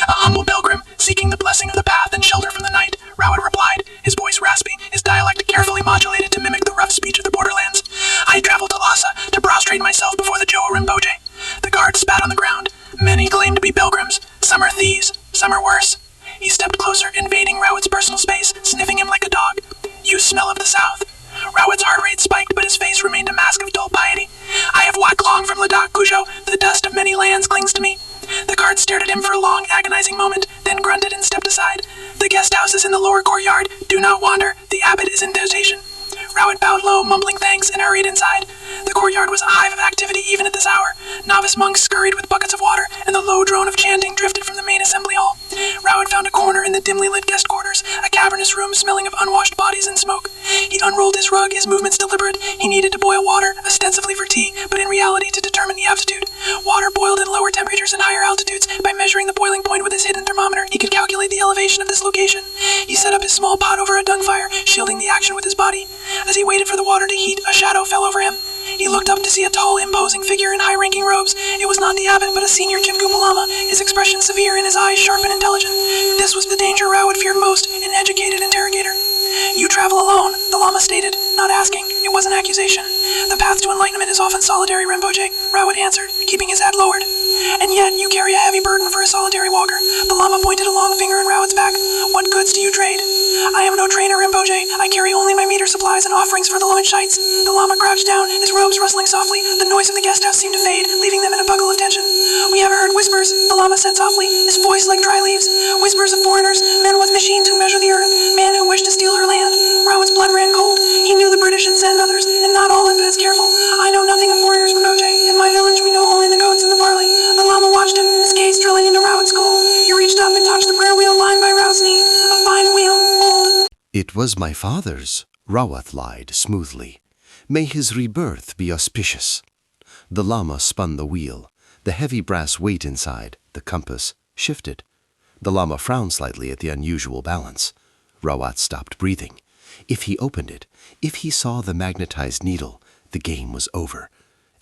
"A humble pilgrim, seeking the blessing of the path and shelter from the night," Rawat replied, his voice raspy, his dialect carefully modulated to mimic the rough speech of the borderlands. "I traveled to Lhasa to prostrate myself before the Joa Rinpoche." The guard spat on the ground. "Many claim to be pilgrims. Some are thieves, some are worse." He stepped closer, invading Rawat's personal space, sniffing him like a dog. "You smell of the south." Rawat's heart rate spiked, but his face remained a mask of dull piety. "I have walked long from Ladakh, Cujo. The dust of many lands clings to me." The guard stared at him for a long, agonizing moment, then grunted and stepped aside. "The guest house is in the lower courtyard. Do not wander. The abbot is in dotation." Rawat bowed low, mumbling thanks, and hurried inside. The courtyard was a hive of activity even at this hour. Novice monks scurried with buckets of water, and the low drone of chanting drifted from the main assembly hall. Rawat found a corner in the dimly lit guest quarters, a cavernous room smelling of unwashed bodies and smoke. He unrolled his rug, his movements deliberate. He needed to boil water, ostensibly for tea, but in reality to determine the altitude. Water boiled at lower temperatures and higher altitudes. By measuring the boiling point with his hidden thermometer, he could calculate the elevation of this location. He set up his small pot over a dung fire, shielding the action with his body. As he waited for the water to heat, a shadow fell over him. He looked up to see a tall, imposing figure in high-ranking robes. It was not the abbot, but a senior Jimgumpa Lama, his expression severe and his eyes sharp and intelligent. This was the danger Rawat feared most, an educated interrogator. "You travel alone," the Lama stated, not asking. It was an accusation. "The path to enlightenment is often solitary, Rinpoche," Rawat answered, keeping his head lowered. "And yet you carry a heavy burden for a solitary walker." The Lama pointed a long finger in Rawat's back. "What goods do you trade?" "I am no trainer, Rinpoche. I carry only my meter supplies and offerings for the Loinshites." The Lama crouched down, his robes rustling softly. The noise of the guest house seemed to fade, leaving them in a buckle of tension. "We have heard whispers," the Lama said softly, his voice like dry leaves. "Whispers of foreigners, men with machines who measure the earth, men who wish to steal her land." Rawat's blood ran cold. He knew the British had sent others, and not all had been as careful. "I know nothing of foreigners, Rinpoche. In my village we know only the goats and the barley." The Lama watched him, his gaze drilling into Rawat's skull. He reached up and touched the prayer wheel lying by Rawat's knee. A fine wheel, old. "It was my father's," Rawat lied smoothly. May his rebirth be auspicious. The lama spun the wheel. The heavy brass weight inside, the compass, shifted. The lama frowned slightly at the unusual balance. Rawat stopped breathing. If he opened it, if he saw the magnetized needle, the game was over.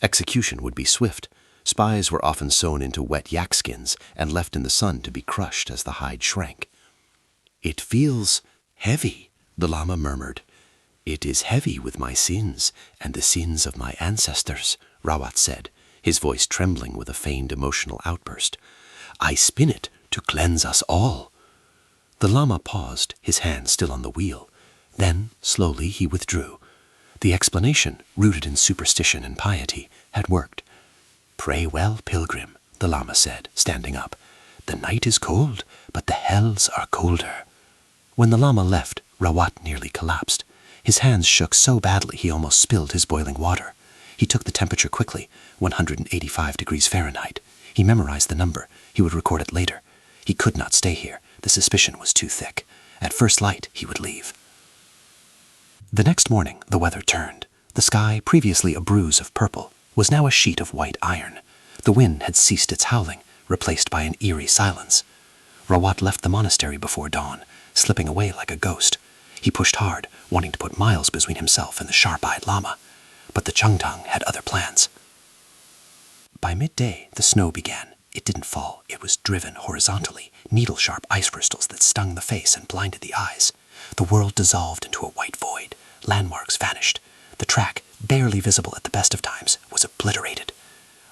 Execution would be swift. Spies were often sewn into wet yak skins and left in the sun to be crushed as the hide shrank. "It feels heavy," the lama murmured. "It is heavy with my sins and the sins of my ancestors," Rawat said, his voice trembling with a feigned emotional outburst. "I spin it to cleanse us all." The lama paused, his hand still on the wheel. Then, slowly, he withdrew. The explanation, rooted in superstition and piety, had worked. "Pray well, pilgrim," the lama said, standing up. "The night is cold, but the hells are colder." When the lama left, Rawat nearly collapsed. His hands shook so badly he almost spilled his boiling water. He took the temperature quickly, 185 degrees Fahrenheit. He memorized the number. He would record it later. He could not stay here. The suspicion was too thick. At first light, he would leave. The next morning, the weather turned. The sky, previously a bruise of purple, was now a sheet of white iron. The wind had ceased its howling, replaced by an eerie silence. Rawat left the monastery before dawn, slipping away like a ghost. He pushed hard, wanting to put miles between himself and the sharp-eyed lama. But the Changtang had other plans. By midday, the snow began. It didn't fall. It was driven horizontally, needle-sharp ice crystals that stung the face and blinded the eyes. The world dissolved into a white void. Landmarks vanished. The track, barely visible at the best of times, was obliterated.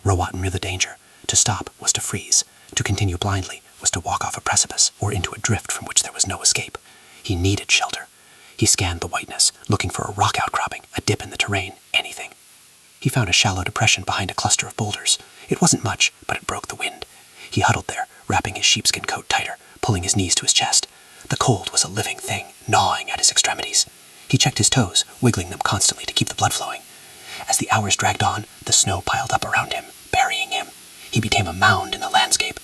Rawat knew the danger. To stop was to freeze. To continue blindly was to walk off a precipice or into a drift from which there was no escape. He needed shelter. He scanned the whiteness, looking for a rock outcropping, a dip in the terrain, anything. He found a shallow depression behind a cluster of boulders. It wasn't much, but it broke the wind. He huddled there, wrapping his sheepskin coat tighter, pulling his knees to his chest. The cold was a living thing, gnawing at his extremities. He checked his toes, wiggling them constantly to keep the blood flowing. As the hours dragged on, the snow piled up around him, burying him. He became a mound in the landscape.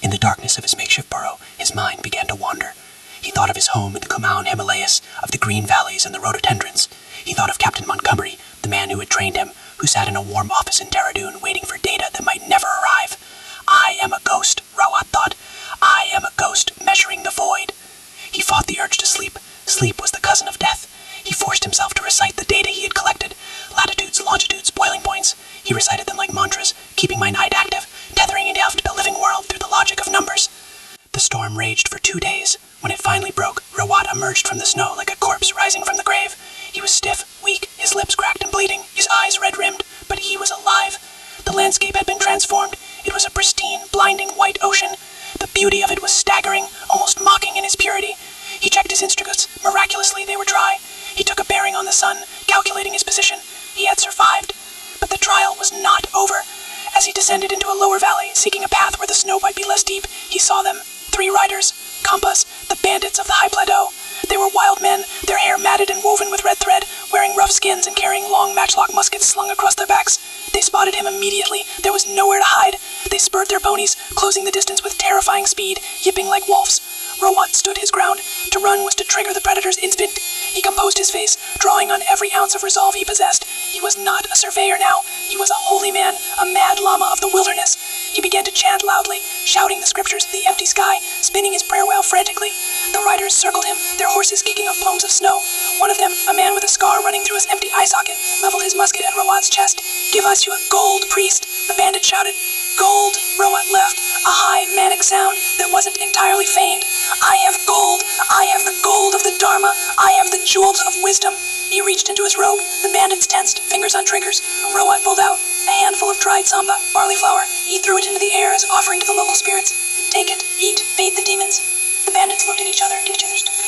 In the darkness of his makeshift burrow, his mind began to wander. He thought of his home in the Kumaun Himalayas, of the green valleys and the rhododendrons. He thought of Captain Montgomery, the man who had trained him, who sat in a warm office in Dehradun waiting for data that might never arrive. "I am a ghost," Rawat thought. "I am a ghost measuring the void." He fought the urge to sleep. Sleep was the cousin of death. He forced himself to recite the data he had collected. Latitudes, longitudes, boiling points. He recited them like mantras, keeping my mind active, tethering it off to the living world through the logic of numbers. The storm raged for 2 days. When it finally broke, Rawat emerged from the snow like a corpse rising from the grave. He was stiff, weak, his lips cracked and bleeding, his eyes red-rimmed, but he was alive. The landscape had been transformed. It was a pristine, blinding white ocean. The beauty of it was staggering, almost mocking in its purity. He checked his instruments. Miraculously, they were dry. He took a bearing on the sun, calculating his position. He had survived. But the trial was not over. As he descended into a lower valley, seeking a path where the snow might be less deep, he saw them. 3 riders. Kampas, the bandits of the high plateau. They were wild men, their hair matted and woven with red thread, wearing rough skins and carrying long matchlock muskets slung across their backs. They spotted him immediately. There was nowhere to hide. They spurred their ponies, closing the distance with terrifying speed, yipping like wolves. Rawat stood his ground. To run was to trigger the predator's instinct. He composed his face, drawing on every ounce of resolve he possessed. He was not a surveyor now. He was a holy man, a mad lama of the wilderness. He began to chant loudly, shouting the scriptures to the empty sky, spinning his prayer wheel frantically. The riders circled him, their horses kicking up plumes of snow. One of them, a man with a scar running through his empty eye socket, leveled his musket at Rawat's chest. "Give us your gold, priest," the bandit shouted. "Gold," Rawat left, a high, manic sound that wasn't entirely feigned. "I have gold. I have the gold of the Dharma. I have the jewels of wisdom." He reached into his robe. The bandits tensed, fingers on triggers. Rawat pulled out a handful of dried samba, barley flour. He threw it into the air as an offering to the local spirits. "Take it, eat, feed the demons." The bandits looked at each other.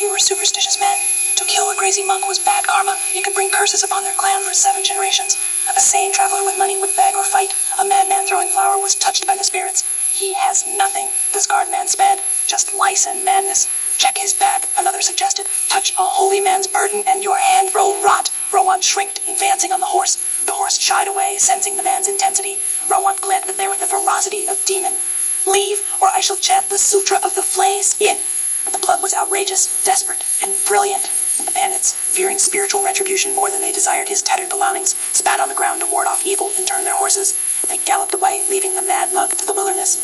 You were superstitious men. To kill a crazy monk was bad karma. It could bring curses upon their clan for 7 generations. A sane traveler with money would beg or fight. A madman throwing flour was touched by the spirits. "He has nothing," the scarred man sped. "Just lice and madness." "Check his back," another suggested. "Touch a holy man's burden and your hand will rot." Rawat shrieked, advancing on the horse. The horse shied away, sensing the man's intensity. Rawat glanced at there with the ferocity of demon. "Leave, or I shall chant the sutra of the flays in." The blood was outrageous, desperate, and brilliant. The bandits, fearing spiritual retribution more than they desired his tattered belongings, spat on the ground to ward off evil and turned their horses. They galloped away, leaving the mad lug to the wilderness.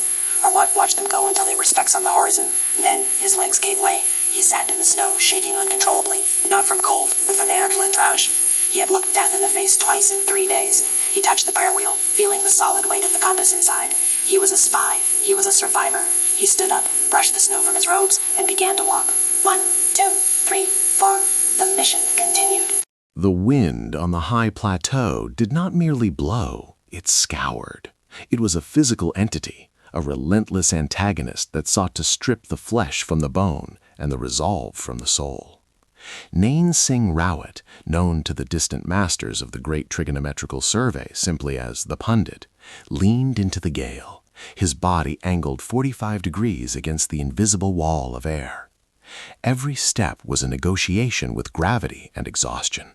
Rawat watched them go until they were specks on the horizon. Then his legs gave way. He sat in the snow, shaking uncontrollably, not from cold, but from ambulance rausch. He had looked death in the face twice in 3 days. He touched the prayer wheel, feeling the solid weight of the compass inside. He was a spy. He was a survivor. He stood up, brushed the snow from his robes, and began to walk. 1, 2, 3, 4. The mission continued. The wind on the high plateau did not merely blow, it scoured. It was a physical entity, a relentless antagonist that sought to strip the flesh from the bone and the resolve from the soul. Nain Singh Rawat, known to the distant masters of the great trigonometrical survey simply as the pundit, leaned into the gale, his body angled 45 degrees against the invisible wall of air. Every step was a negotiation with gravity and exhaustion.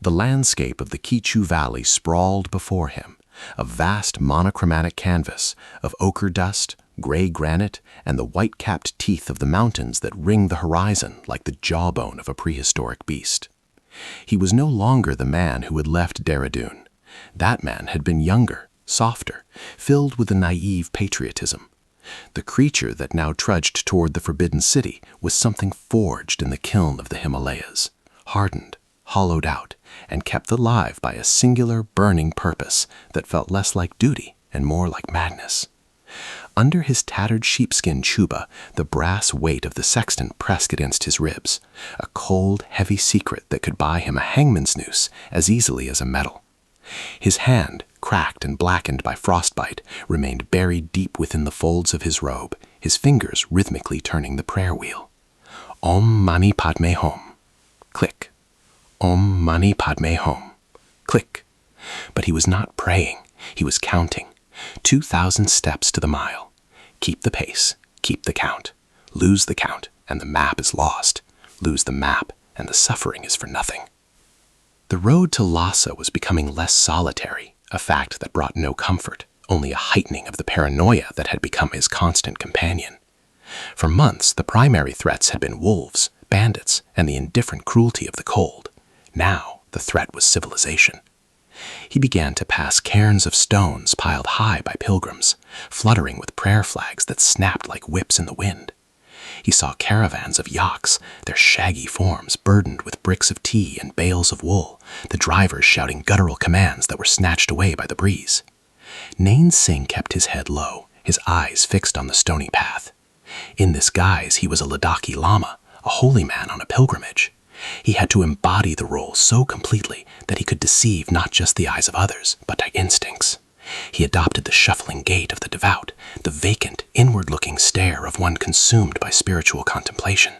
The landscape of the Kichu Valley sprawled before him, a vast monochromatic canvas of ochre dust, gray granite, and the white-capped teeth of the mountains that ring the horizon like the jawbone of a prehistoric beast. He was no longer the man who had left Dehradun. That man had been younger, softer, filled with a naive patriotism. The creature that now trudged toward the Forbidden City was something forged in the kiln of the Himalayas, hardened, hollowed out, and kept alive by a singular burning purpose that felt less like duty and more like madness. Under his tattered sheepskin chuba, the brass weight of the sexton pressed against his ribs, a cold, heavy secret that could buy him a hangman's noose as easily as a medal. His hand, cracked and blackened by frostbite, remained buried deep within the folds of his robe, his fingers rhythmically turning the prayer wheel. Om Mani Padme Hum. Click. Om Mani Padme Hum. Click. But he was not praying. He was counting. 2,000 steps to the mile. Keep the pace. Keep the count. Lose the count, and the map is lost. Lose the map, and the suffering is for nothing. The road to Lhasa was becoming less solitary, a fact that brought no comfort, only a heightening of the paranoia that had become his constant companion. For months, the primary threats had been wolves, bandits, and the indifferent cruelty of the cold. Now, the threat was civilization. He began to pass cairns of stones piled high by pilgrims, fluttering with prayer flags that snapped like whips in the wind. He saw caravans of yaks, their shaggy forms burdened with bricks of tea and bales of wool, the drivers shouting guttural commands that were snatched away by the breeze. Nain Singh kept his head low, his eyes fixed on the stony path. In this guise, he was a Ladakhi lama, a holy man on a pilgrimage. He had to embody the role so completely that he could deceive not just the eyes of others, but their instincts. He adopted the shuffling gait of the devout, the vacant, inward-looking stare of one consumed by spiritual contemplation.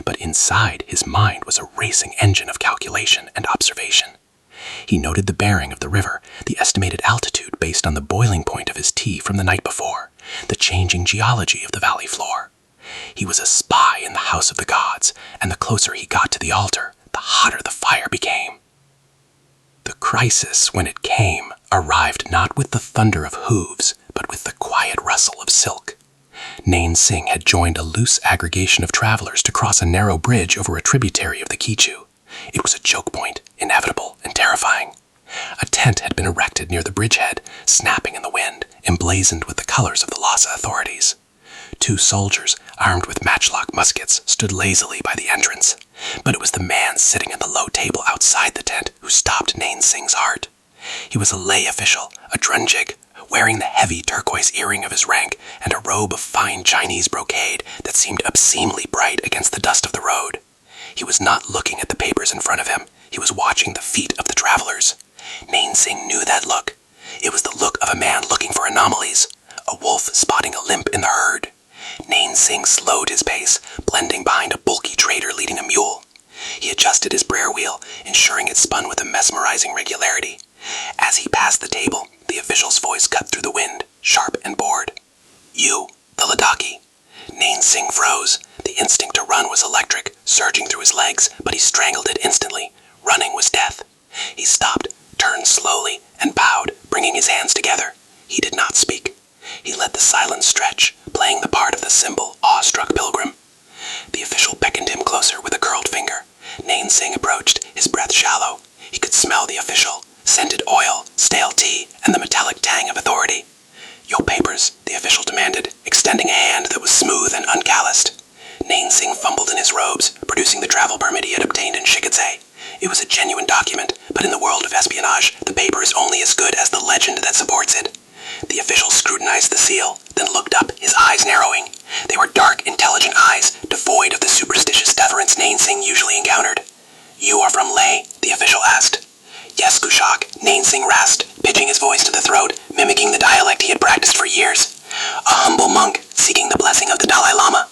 But inside, his mind was a racing engine of calculation and observation. He noted the bearing of the river, the estimated altitude based on the boiling point of his tea from the night before, the changing geology of the valley floor. He was a spy in the house of the gods, and the closer he got to the altar, the hotter the fire became. The crisis, when it came, arrived not with the thunder of hooves, but with the quiet rustle of silk. Nain Singh had joined a loose aggregation of travelers to cross a narrow bridge over a tributary of the Kichu. It was a choke point, inevitable and terrifying. A tent had been erected near the bridgehead, snapping in the wind, emblazoned with the colors of the Lhasa authorities. 2 soldiers, armed with matchlock muskets, stood lazily by the entrance. But it was the man sitting at the low table outside the tent who stopped Nain Singh's heart. He was a lay official, a drunjig, wearing the heavy turquoise earring of his rank and a robe of fine Chinese brocade that seemed obscenely bright against the dust of the road. He was not looking at the papers in front of him. He was watching the feet of the travelers. Nain Singh knew that look. It was the look of a man looking for anomalies, a wolf spotting a limp in the herd. Nain Singh slowed his pace, blending behind a bulky trader leading a mule. He adjusted his prayer wheel, ensuring it spun with a mesmerizing regularity. As he passed the table, the official's voice cut through the wind, sharp and bored. "You, the Ladakhi." Nain Singh froze. The instinct to run was electric, surging through his legs, but he strangled it instantly. Running was death. He stopped, turned slowly, and bowed, bringing his hands together. He did not speak. He let the silence stretch, playing the part of the simple, awe-struck pilgrim. The official beckoned him closer with a curled finger. Nain Nain Singh approached, his breath shallow. He could smell the official, scented oil, stale tea, and the metallic tang of authority. "Your papers," the official demanded, extending a hand that was smooth and uncalloused. Nain Singh fumbled in his robes, producing the travel permit he had obtained in Shikadze. It was a genuine document, but in the world of espionage, the paper is only as good as the legend that supports it. The official scrutinized the seal, then looked up, his eyes narrowing. They were dark, intelligent eyes, devoid of the superstitious deference Nain Singh usually encountered. "You are from Leh?" the official asked. "Yes, Kushak," Nain Singh rasped, pitching his voice to the throat, mimicking the dialect he had practiced for years. "A humble monk, seeking the blessing of the Dalai Lama."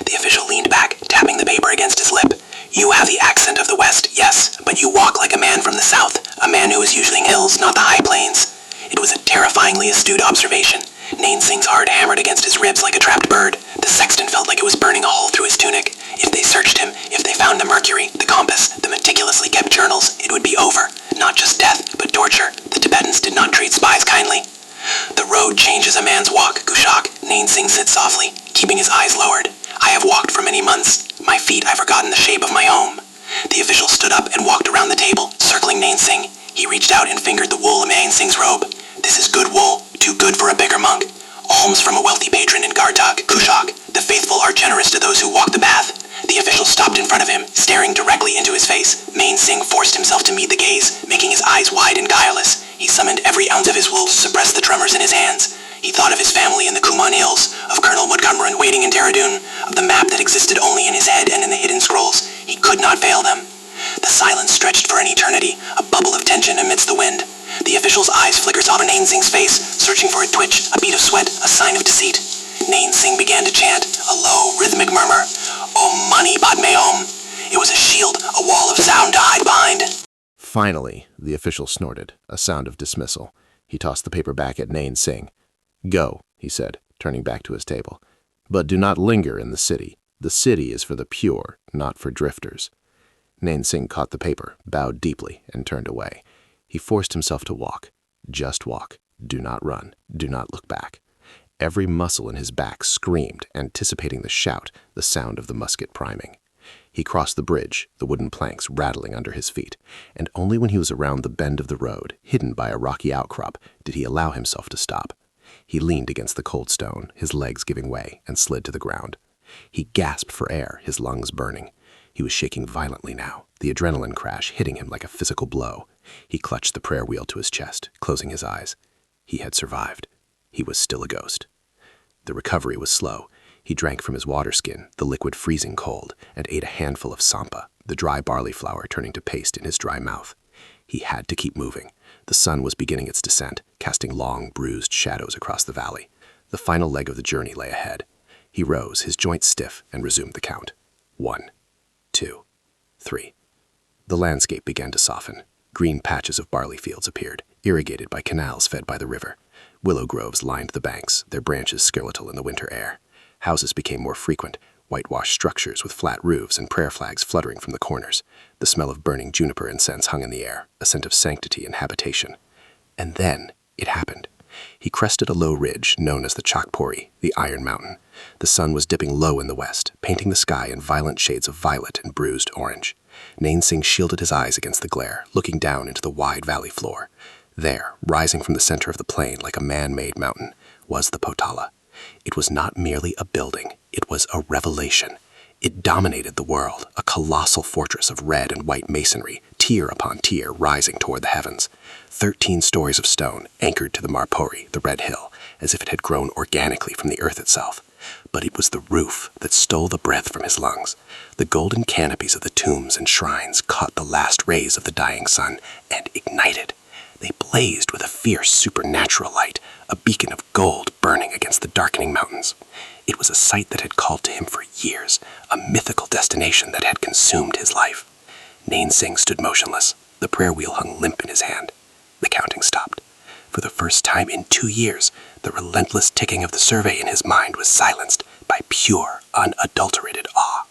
The official leaned back, tapping the paper against his lip. "You have the accent of the West, yes, but you walk like a man from the South, a man who is usually in hills, not the high plains." It was a terrifyingly astute observation. Nain Singh's heart hammered against his ribs like a trapped bird. The sexton felt like it was burning a hole through his tunic. If they searched him, if they found the mercury, the compass, the meticulously kept journals, it would be over. Not just death, but torture. The Tibetans did not treat spies kindly. "The road changes a man's walk, Kushak," Nain Singh said softly, keeping his eyes lowered. "I have walked for many months. My feet I've forgotten the shape of my home." The official stood up and walked around the table, circling Nain Singh. He reached out and fingered the wool of Nain Singh's robe. "This is good wool, too good for a beggar monk. Alms from a wealthy patron in Gartag, Kushak. The faithful are generous to those who walk the path." The official stopped in front of him, staring directly into his face. Nain Singh forced himself to meet the gaze, making his eyes wide and guileless. He summoned every ounce of his will to suppress the tremors in his hands. He thought of his family in the Kuman Hills, of Colonel Montgomery waiting in Dehradun, of the map that existed only in his head and in the hidden scrolls. He could not fail them. The silence stretched for an eternity, a bubble of tension amidst the wind. The official's eyes flickered on Nain Singh's face, searching for a twitch, a bead of sweat, a sign of deceit. Nain Singh began to chant, a low, rhythmic murmur, "Om Mani Padme Hum." It was a shield, a wall of sound to hide behind. Finally, the official snorted, a sound of dismissal. He tossed the paper back at Nain Singh. "Go," he said, turning back to his table. "But do not linger in the city. The city is for the pure, not for drifters." Nain Singh caught the paper, bowed deeply, and turned away. He forced himself to walk. Just walk. Do not run. Do not look back. Every muscle in his back screamed, anticipating the shout, the sound of the musket priming. He crossed the bridge, the wooden planks rattling under his feet, and only when he was around the bend of the road, hidden by a rocky outcrop, did he allow himself to stop. He leaned against the cold stone, his legs giving way, and slid to the ground. He gasped for air, his lungs burning. He was shaking violently now, the adrenaline crash hitting him like a physical blow. He clutched the prayer wheel to his chest, closing his eyes. He had survived. He was still a ghost. The recovery was slow. He drank from his water skin, the liquid freezing cold, and ate a handful of sampa, the dry barley flour turning to paste in his dry mouth. He had to keep moving. The sun was beginning its descent, casting long, bruised shadows across the valley. The final leg of the journey lay ahead. He rose, his joints stiff, and resumed the count. 1, 2, 3. The landscape began to soften. Green patches of barley fields appeared, irrigated by canals fed by the river. Willow groves lined the banks, their branches skeletal in the winter air. Houses became more frequent, whitewashed structures with flat roofs and prayer flags fluttering from the corners. The smell of burning juniper incense hung in the air, a scent of sanctity and habitation. And then it happened. He crested a low ridge known as the Chakpori, the Iron Mountain. The sun was dipping low in the west, painting the sky in violent shades of violet and bruised orange. Nain Singh shielded his eyes against the glare, looking down into the wide valley floor. There, rising from the center of the plain like a man-made mountain, was the Potala. It was not merely a building, it was a revelation. It dominated the world, a colossal fortress of red and white masonry, tier upon tier rising toward the heavens. 13 stories of stone anchored to the Marpori, the red hill, as if it had grown organically from the earth itself. But it was the roof that stole the breath from his lungs. The golden canopies of the tombs and shrines caught the last rays of the dying sun and ignited. They blazed with a fierce supernatural light, a beacon of gold burning against the darkening mountains. It was a sight that had called to him for years, a mythical destination that had consumed his life. Nain Singh stood motionless, the prayer wheel hung limp in his hand. The counting stopped. For the first time in 2 years, the relentless ticking of the survey in his mind was silenced by pure, unadulterated awe.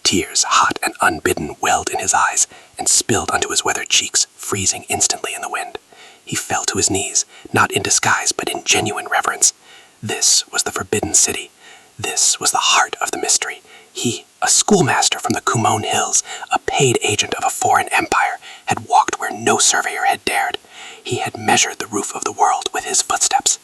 Tears, hot and unbidden, welled in his eyes and spilled onto his weathered cheeks, freezing instantly in the wind. He fell to his knees, not in disguise, but in genuine reverence. This was the Forbidden City. This was the heart of the mystery. He, a schoolmaster from the Kumon Hills, a paid agent of a foreign empire, had walked where no surveyor had dared. He had measured the roof of the world with his footsteps.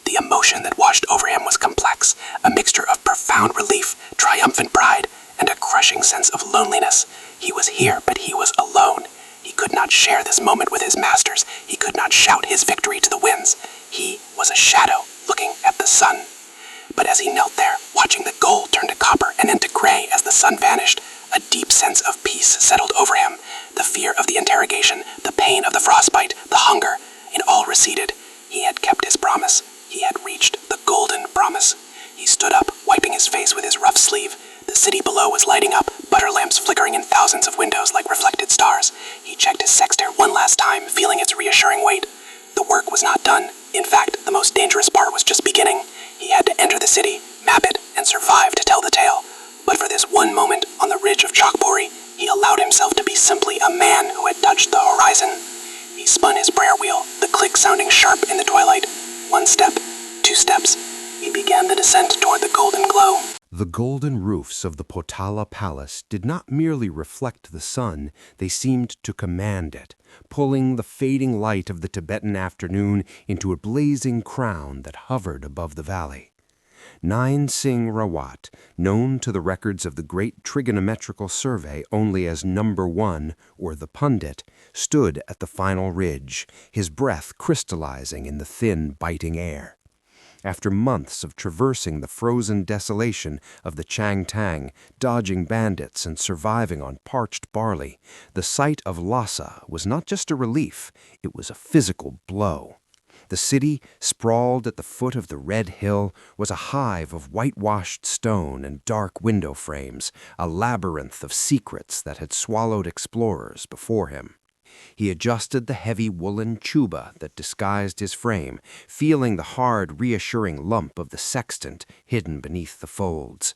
The emotion that washed over him was complex, a mixture of profound relief, triumphant pride, and a crushing sense of loneliness. He was here, but he was alone. He could not share this moment with his masters. He could not shout his victory to the winds. He was a shadow looking at the sun. But as he knelt there, watching the gold turn to copper and then to gray as the sun vanished, a deep sense of peace settled over him. The fear of the interrogation, the pain of the frostbite, the hunger, it all receded. He had kept his promise. He had reached the golden promise. He stood up, wiping his face with his rough sleeve. The city below was lighting up, butter lamps flickering in thousands of windows like reflected stars. He checked his sextant one last time, feeling its reassuring weight. The work was not done. In fact, the most dangerous part was just beginning. He had to enter the city, map it, and survive to tell the tale. But for this one moment on the ridge of Chakpuri, he allowed himself to be simply a man who had touched the horizon. He spun his prayer wheel, the click sounding sharp in the twilight. 1 step, 2 steps. He began the descent toward the golden glow. The golden roofs of the Potala Palace did not merely reflect the sun, they seemed to command it, pulling the fading light of the Tibetan afternoon into a blazing crown that hovered above the valley. Nain Singh Rawat, known to the records of the Great Trigonometrical Survey only as Number 1, or the Pundit, stood at the final ridge, his breath crystallizing in the thin, biting air. After months of traversing the frozen desolation of the Changtang, dodging bandits and surviving on parched barley, the sight of Lhasa was not just a relief, it was a physical blow. The city, sprawled at the foot of the red hill, was a hive of whitewashed stone and dark window frames, a labyrinth of secrets that had swallowed explorers before him. He adjusted the heavy woolen chuba that disguised his frame, feeling the hard, reassuring lump of the sextant hidden beneath the folds.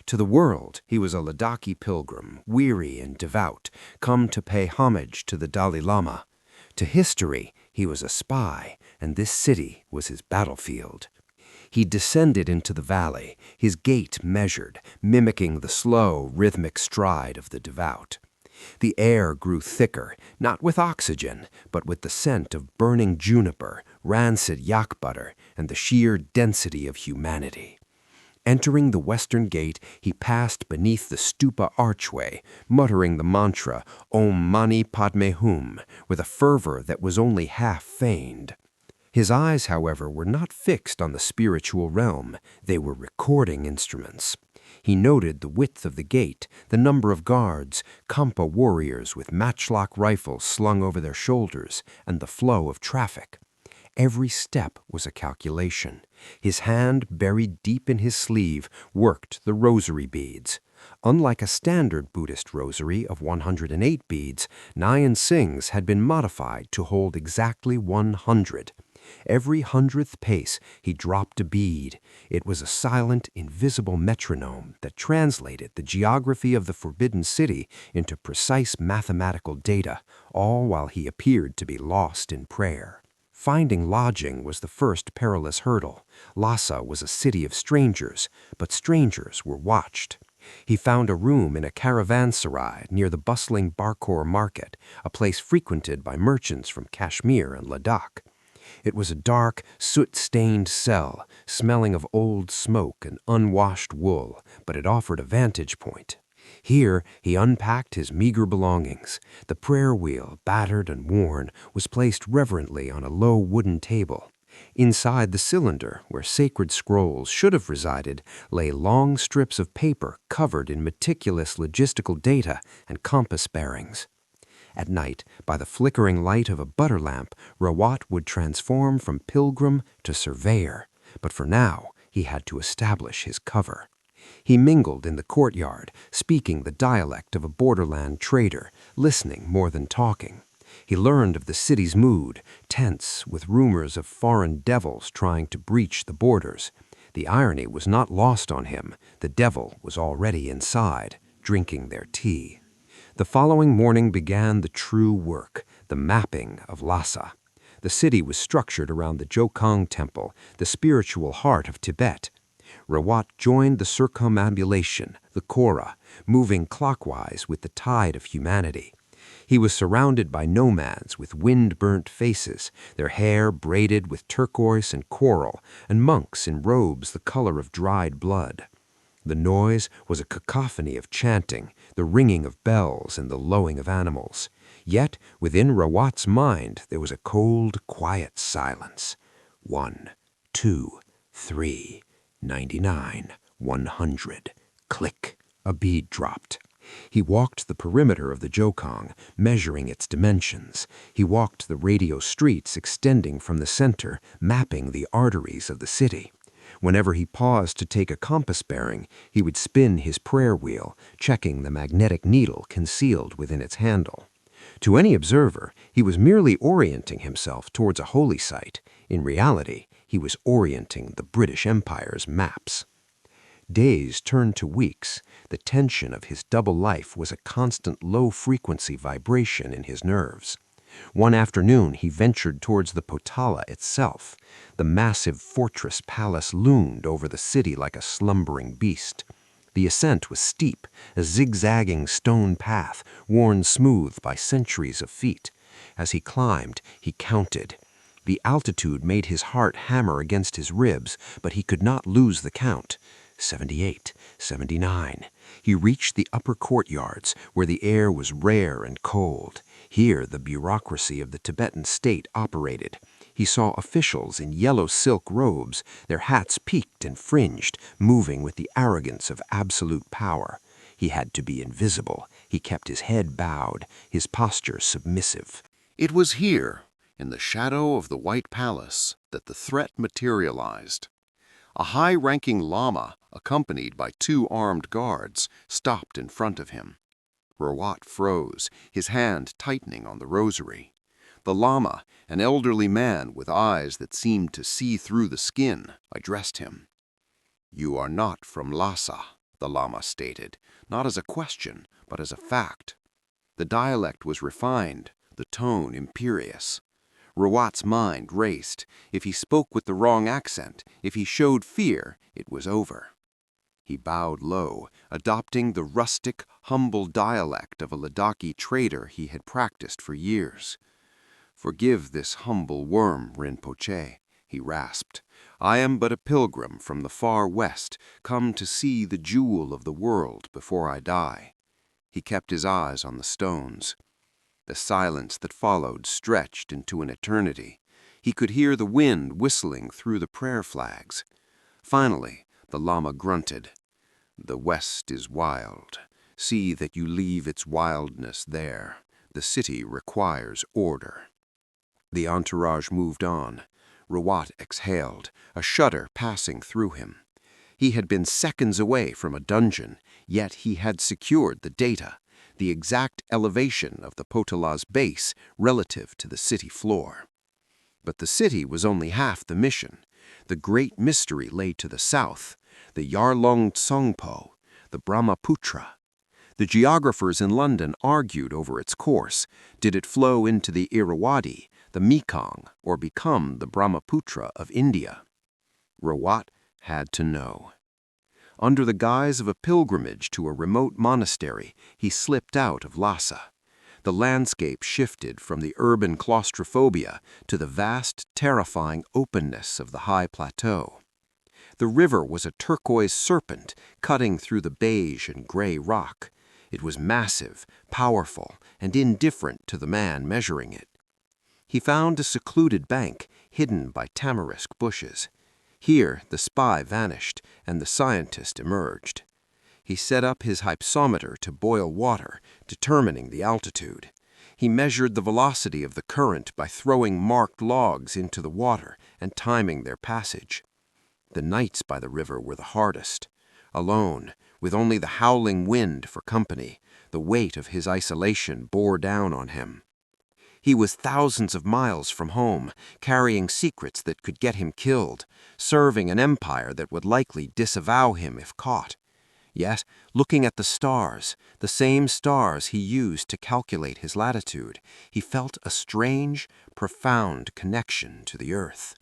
To the world, he was a Ladakhi pilgrim, weary and devout, come to pay homage to the Dalai Lama. To history, he was a spy, and this city was his battlefield. He descended into the valley, his gait measured, mimicking the slow, rhythmic stride of the devout. The air grew thicker, not with oxygen, but with the scent of burning juniper, rancid yak butter, and the sheer density of humanity. Entering the western gate, he passed beneath the stupa archway, muttering the mantra Om Mani Padme Hum with a fervor that was only half feigned. His eyes, however, were not fixed on the spiritual realm. They were recording instruments. He noted the width of the gate, the number of guards, Kampa warriors with matchlock rifles slung over their shoulders, and the flow of traffic. Every step was a calculation. His hand, buried deep in his sleeve, worked the rosary beads. Unlike a standard Buddhist rosary of 108 beads, Nain Singh's had been modified to hold exactly 100. Every 100th pace, he dropped a bead. It was a silent, invisible metronome that translated the geography of the Forbidden City into precise mathematical data, all while he appeared to be lost in prayer. Finding lodging was the first perilous hurdle. Lhasa was a city of strangers, but strangers were watched. He found a room in a caravanserai near the bustling Barkor market, a place frequented by merchants from Kashmir and Ladakh. It was a dark, soot-stained cell, smelling of old smoke and unwashed wool, but it offered a vantage point. Here he unpacked his meager belongings. The prayer wheel, battered and worn, was placed reverently on a low wooden table. Inside the cylinder, where sacred scrolls should have resided, lay long strips of paper covered in meticulous logistical data and compass bearings. At night, by the flickering light of a butter lamp, Rawat would transform from pilgrim to surveyor. But for now, he had to establish his cover. He mingled in the courtyard, speaking the dialect of a borderland trader, listening more than talking. He learned of the city's mood, tense with rumors of foreign devils trying to breach the borders. The irony was not lost on him. The devil was already inside, drinking their tea. The following morning began the true work, the mapping of Lhasa. The city was structured around the Jokang Temple, the spiritual heart of Tibet. Rawat joined the circumambulation, the Kora, moving clockwise with the tide of humanity. He was surrounded by nomads with wind-burnt faces, their hair braided with turquoise and coral, and monks in robes the color of dried blood. The noise was a cacophony of chanting, the ringing of bells and the lowing of animals. Yet within Rawat's mind there was a cold, quiet silence. 1, 2, 3, 99, 100. Click. A bead dropped. He walked the perimeter of the Jokong, measuring its dimensions. He walked the radio streets extending from the center, mapping the arteries of the city. Whenever he paused to take a compass bearing, he would spin his prayer wheel, checking the magnetic needle concealed within its handle. To any observer, he was merely orienting himself towards a holy site. In reality, he was orienting the British Empire's maps. Days turned to weeks. The tension of his double life was a constant low-frequency vibration in his nerves. One afternoon he ventured towards the Potala itself. The massive fortress palace loomed over the city like a slumbering beast. The ascent was steep, a zigzagging stone path worn smooth by centuries of feet. As he climbed, he counted. The altitude made his heart hammer against his ribs, but he could not lose the count. 78, 79. He reached the upper courtyards, where the air was rare and cold. Here the bureaucracy of the Tibetan state operated. He saw officials in yellow silk robes, their hats peaked and fringed, moving with the arrogance of absolute power. He had to be invisible. He kept his head bowed, his posture submissive. It was here, in the shadow of the White Palace, that the threat materialized. A high-ranking lama, accompanied by 2 armed guards, stopped in front of him. Rawat froze, his hand tightening on the rosary. The lama, an elderly man with eyes that seemed to see through the skin, addressed him. "You are not from Lhasa," the lama stated, not as a question, but as a fact. The dialect was refined, the tone imperious. Rawat's mind raced. If he spoke with the wrong accent, if he showed fear, it was over. He bowed low, adopting the rustic, humble dialect of a Ladakhi trader he had practiced for years. "Forgive this humble worm, Rinpoche," he rasped. "I am but a pilgrim from the far west, come to see the jewel of the world before I die." He kept his eyes on the stones. The silence that followed stretched into an eternity. He could hear the wind whistling through the prayer flags. Finally, the lama grunted. "The West is wild. See that you leave its wildness there. The city requires order." The entourage moved on. Rawat exhaled, a shudder passing through him. He had been seconds away from a dungeon, yet he had secured the data, the exact elevation of the Potala's base relative to the city floor. But the city was only half the mission. The great mystery lay to the south, the Yarlung Tsongpo, the Brahmaputra. The geographers in London argued over its course. Did it flow into the Irrawaddy, the Mekong, or become the Brahmaputra of India? Rawat had to know. Under the guise of a pilgrimage to a remote monastery, he slipped out of Lhasa. The landscape shifted from the urban claustrophobia to the vast, terrifying openness of the high plateau. The river was a turquoise serpent cutting through the beige and gray rock. It was massive, powerful, and indifferent to the man measuring it. He found a secluded bank, hidden by tamarisk bushes. Here the spy vanished, and the scientist emerged. He set up his hypsometer to boil water, determining the altitude. He measured the velocity of the current by throwing marked logs into the water and timing their passage. The nights by the river were the hardest. Alone, with only the howling wind for company, the weight of his isolation bore down on him. He was thousands of miles from home, carrying secrets that could get him killed, serving an empire that would likely disavow him if caught. Yet, looking at the stars, the same stars he used to calculate his latitude, he felt a strange, profound connection to the earth.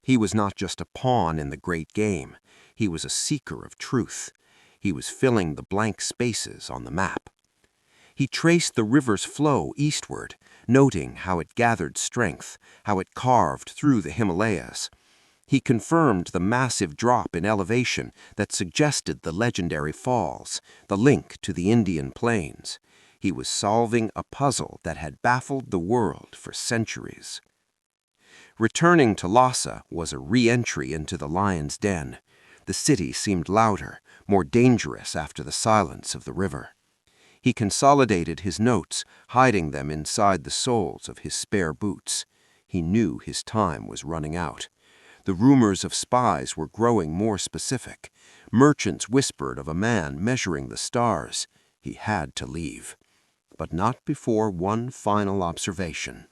He was not just a pawn in the great game. He was a seeker of truth. He was filling the blank spaces on the map. He traced the river's flow eastward, noting how it gathered strength, how it carved through the Himalayas. He confirmed the massive drop in elevation that suggested the legendary falls, the link to the Indian plains. He was solving a puzzle that had baffled the world for centuries. Returning to Lhasa was a re-entry into the lion's den. The city seemed louder, more dangerous after the silence of the river. He consolidated his notes, hiding them inside the soles of his spare boots. He knew his time was running out. The rumors of spies were growing more specific. Merchants whispered of a man measuring the stars. He had to leave. But not before one final observation.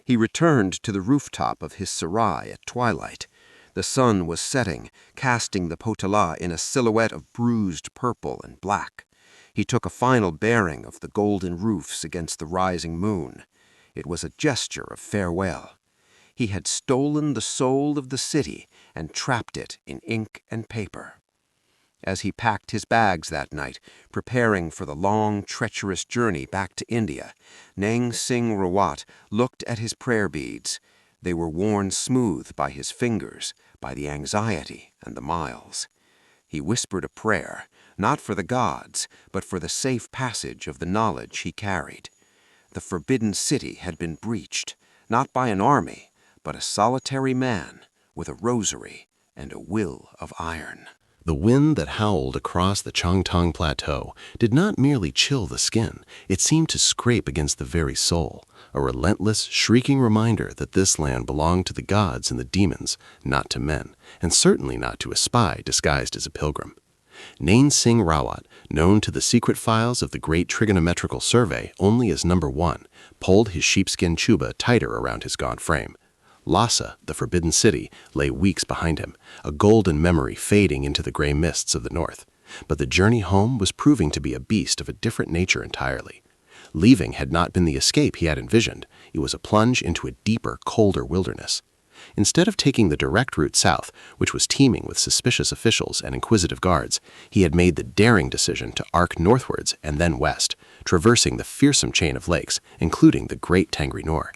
He returned to the rooftop of his sarai at twilight. The sun was setting, casting the Potala in a silhouette of bruised purple and black. He took a final bearing of the golden roofs against the rising moon. It was a gesture of farewell. He had stolen the soul of the city and trapped it in ink and paper. As he packed his bags that night, preparing for the long, treacherous journey back to India, Nain Singh Rawat looked at his prayer beads. They were worn smooth by his fingers, by the anxiety and the miles. He whispered a prayer, not for the gods, but for the safe passage of the knowledge he carried. The forbidden city had been breached, not by an army, but a solitary man with a rosary and a will of iron. The wind that howled across the Changtang Plateau did not merely chill the skin, it seemed to scrape against the very soul, a relentless, shrieking reminder that this land belonged to the gods and the demons, not to men, and certainly not to a spy disguised as a pilgrim. Nain Singh Rawat, known to the secret files of the Great Trigonometrical Survey only as number 1, pulled his sheepskin chuba tighter around his gaunt frame. Lhasa, the forbidden city, lay weeks behind him, a golden memory fading into the gray mists of the north. But the journey home was proving to be a beast of a different nature entirely. Leaving had not been the escape he had envisioned. It was a plunge into a deeper, colder wilderness. Instead of taking the direct route south, which was teeming with suspicious officials and inquisitive guards, he had made the daring decision to arc northwards and then west, traversing the fearsome chain of lakes, including the Great Tangri Nor.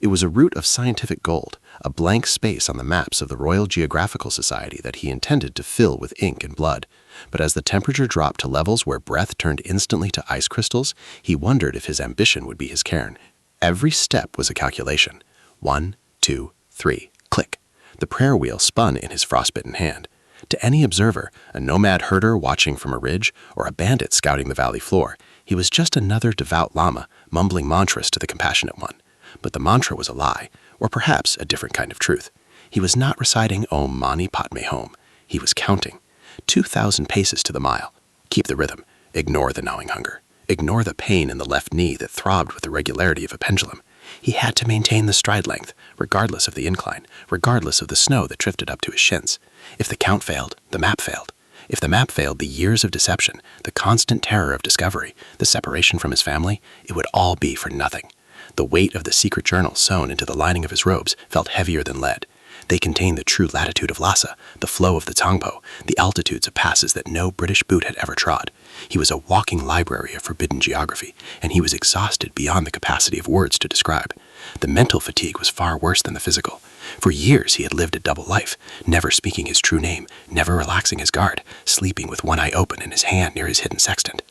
It was a route of scientific gold, a blank space on the maps of the Royal Geographical Society that he intended to fill with ink and blood. But as the temperature dropped to levels where breath turned instantly to ice crystals, he wondered if his ambition would be his cairn. Every step was a calculation. 1, 2, 3, click. The prayer wheel spun in his frostbitten hand. To any observer, a nomad herder watching from a ridge, or a bandit scouting the valley floor, he was just another devout lama mumbling mantras to the compassionate one. But the mantra was a lie, or perhaps a different kind of truth. He was not reciting Om Mani Padme Hum. He was counting. 2,000 paces to the mile. Keep the rhythm. Ignore the gnawing hunger. Ignore the pain in the left knee that throbbed with the regularity of a pendulum. He had to maintain the stride length, regardless of the incline, regardless of the snow that drifted up to his shins. If the count failed, the map failed. If the map failed, the years of deception, the constant terror of discovery, the separation from his family, it would all be for nothing. The weight of the secret journal sewn into the lining of his robes felt heavier than lead. They contained the true latitude of Lhasa, the flow of the Tsangpo, the altitudes of passes that no British boot had ever trod. He was a walking library of forbidden geography, and he was exhausted beyond the capacity of words to describe. The mental fatigue was far worse than the physical. For years he had lived a double life, never speaking his true name, never relaxing his guard, sleeping with one eye open and his hand near his hidden sextant.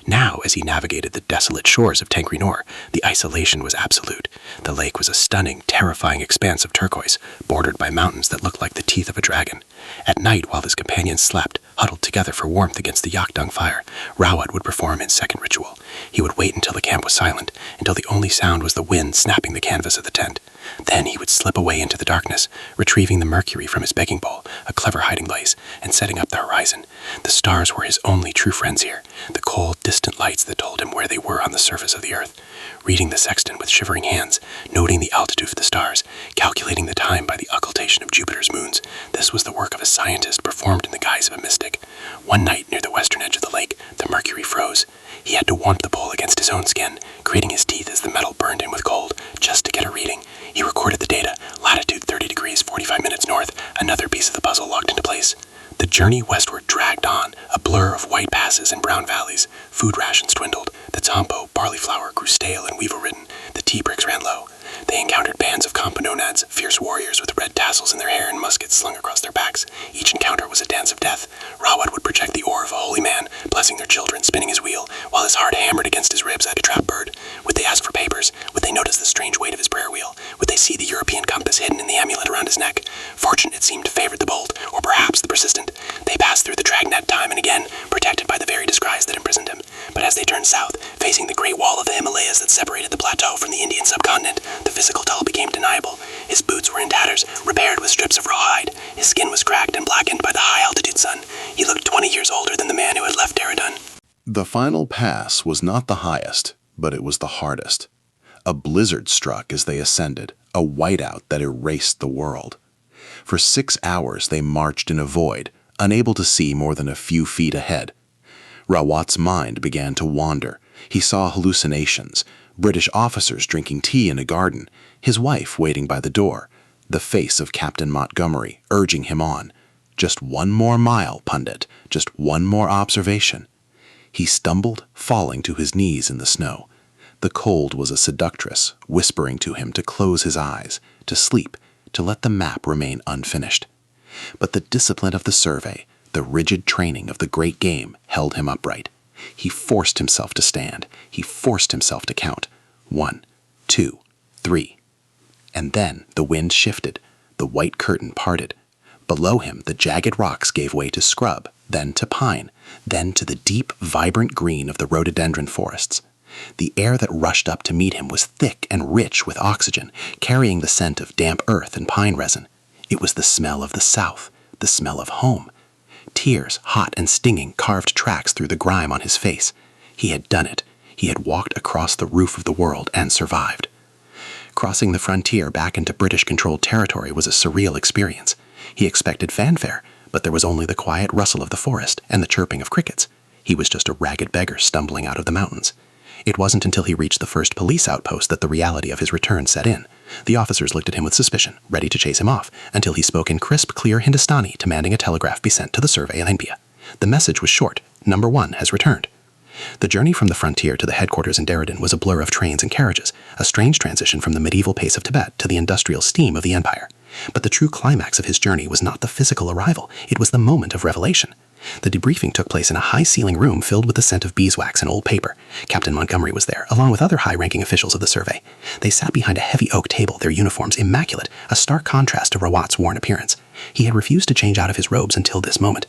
Now, as he navigated the desolate shores of Tangri Nor, the isolation was absolute. The lake was a stunning, terrifying expanse of turquoise, bordered by mountains that looked like the teeth of a dragon. At night, while his companions slept, huddled together for warmth against the yak dung fire, Rawat would perform his second ritual. He would wait until the camp was silent, until the only sound was the wind snapping the canvas of the tent. Then he would slip away into the darkness, retrieving the mercury from his begging bowl, a clever hiding place, and setting up the horizon. The stars were his only true friends here, the cold, distant lights that told him where they were on the surface of the earth. Reading the sextant with shivering hands, noting the altitude of the stars, calculating the time by the occultation of Jupiter's moons, this was the work of a scientist performed in the guise of a mystic. One night, near the western edge of the lake, the mercury froze. He had to warp the pole against his own skin, grating his teeth as the metal burned in with cold, just to get a reading. He recorded the data, latitude 30 degrees 45 minutes north, another piece of the puzzle locked into place. The journey westward dragged on, a blur of white passes and brown valleys. Food rations dwindled. The tampo, barley flour, grew stale and weevil-ridden. The tea bricks ran low. They encountered bands of Kampa-nomads, fierce warriors with red tassels in their hair and muskets slung across their backs. Each encounter was a dance of death. Rawat would project the aura of a holy man, blessing their children, spinning his wheel, while his heart hammered against his ribs like a trapped bird. Would they ask for papers? Would they notice the strange weight of his prayer wheel? Would they see the European compass hidden in the amulet around his neck? Fortune, it seemed, favored the bold, or perhaps the persistent. They passed through the dragnet time and again, protected by the very disguise that imprisoned him. But as they turned south, facing the great wall of the Himalayas that separated the plateau from the Indian subcontinent, the physical toll became undeniable. His boots were in tatters, repaired with strips of rawhide. His skin was cracked and blackened by the high-altitude sun. He looked 20 years older than the man who had left Dehradun. The final pass was not the highest, but it was the hardest. A blizzard struck as they ascended, a whiteout that erased the world. For 6 hours they marched in a void, unable to see more than a few feet ahead. Rawat's mind began to wander. He saw hallucinations, British officers drinking tea in a garden, his wife waiting by the door, the face of Captain Montgomery urging him on. Just one more mile, pundit, just one more observation. He stumbled, falling to his knees in the snow. The cold was a seductress, whispering to him to close his eyes, to sleep, to let the map remain unfinished. But the discipline of the survey, the rigid training of the great game, held him upright. He forced himself to stand. He forced himself to count. 1, 2, 3. And then the wind shifted. The white curtain parted. Below him, the jagged rocks gave way to scrub, then to pine, then to the deep, vibrant green of the rhododendron forests. The air that rushed up to meet him was thick and rich with oxygen, carrying the scent of damp earth and pine resin. It was the smell of the south, the smell of home. Tears, hot and stinging, carved tracks through the grime on his face. He had done it. He had walked across the roof of the world and survived. Crossing the frontier back into British-controlled territory was a surreal experience. He expected fanfare, but there was only the quiet rustle of the forest and the chirping of crickets. He was just a ragged beggar stumbling out of the mountains. It wasn't until he reached the first police outpost that the reality of his return set in. The officers looked at him with suspicion, ready to chase him off, until he spoke in crisp, clear Hindustani, demanding a telegraph be sent to the survey in India. The message was short. Number 1 has returned. The journey from the frontier to the headquarters in Dehradun was a blur of trains and carriages, a strange transition from the medieval pace of Tibet to the industrial steam of the empire. But the true climax of his journey was not the physical arrival, it was the moment of revelation. The debriefing took place in a high-ceiling room filled with the scent of beeswax and old paper. Captain Montgomery was there, along with other high-ranking officials of the survey. They sat behind a heavy oak table, their uniforms immaculate, a stark contrast to Rawat's worn appearance. He had refused to change out of his robes until this moment.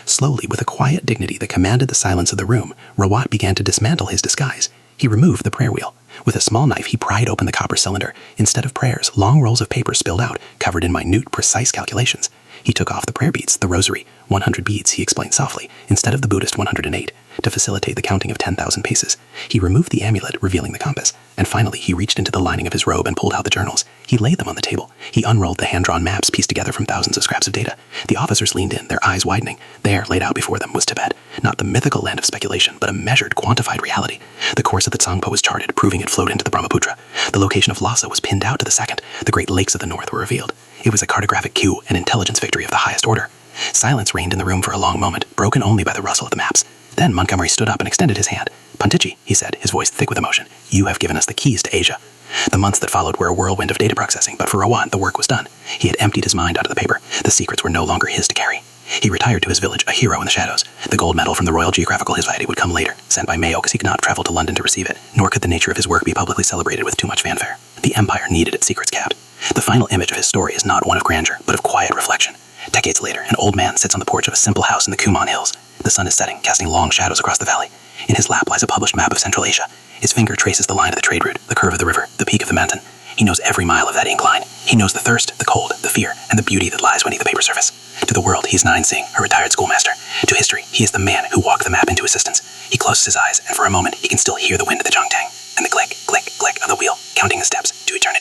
Slowly, with a quiet dignity that commanded the silence of the room, Rawat began to dismantle his disguise. He removed the prayer wheel. With a small knife, he pried open the copper cylinder. Instead of prayers, long rolls of paper spilled out, covered in minute, precise calculations. He took off the prayer beads, the rosary, 100 beads, he explained softly, instead of the Buddhist 108, to facilitate the counting of 10,000 paces. He removed the amulet, revealing the compass, and finally he reached into the lining of his robe and pulled out the journals. He laid them on the table. He unrolled the hand-drawn maps pieced together from thousands of scraps of data. The officers leaned in, their eyes widening. There, laid out before them, was Tibet, not the mythical land of speculation, but a measured, quantified reality. The course of the Tsangpo was charted, proving it flowed into the Brahmaputra. The location of Lhasa was pinned out to the second. The great lakes of the north were revealed. It was a cartographic coup, an intelligence victory of the highest order. Silence reigned in the room for a long moment, broken only by the rustle of the maps. Then Montgomery stood up and extended his hand. "Puntichi," he said, his voice thick with emotion, "you have given us the keys to Asia." The months that followed were a whirlwind of data processing, but for Rawat, the work was done. He had emptied his mind out of the paper. The secrets were no longer his to carry. He retired to his village, a hero in the shadows. The gold medal from the Royal Geographical Society would come later, sent by Mayo because he could not travel to London to receive it, nor could the nature of his work be publicly celebrated with too much fanfare. The empire needed its secrets kept. The final image of his story is not one of grandeur, but of quiet reflection. Decades later, an old man sits on the porch of a simple house in the Kuman Hills. The sun is setting, casting long shadows across the valley. In his lap lies a published map of Central Asia. His finger traces the line of the trade route, the curve of the river, the peak of the mountain. He knows every mile of that incline. He knows the thirst, the cold, the fear, and the beauty that lies beneath the paper surface. To the world, he is Nain Singh, a retired schoolmaster. To history, he is the man who walked the map into existence. He closes his eyes, and for a moment, he can still hear the wind of the Changtang, and the click, click, click of the wheel, counting his steps to eternity.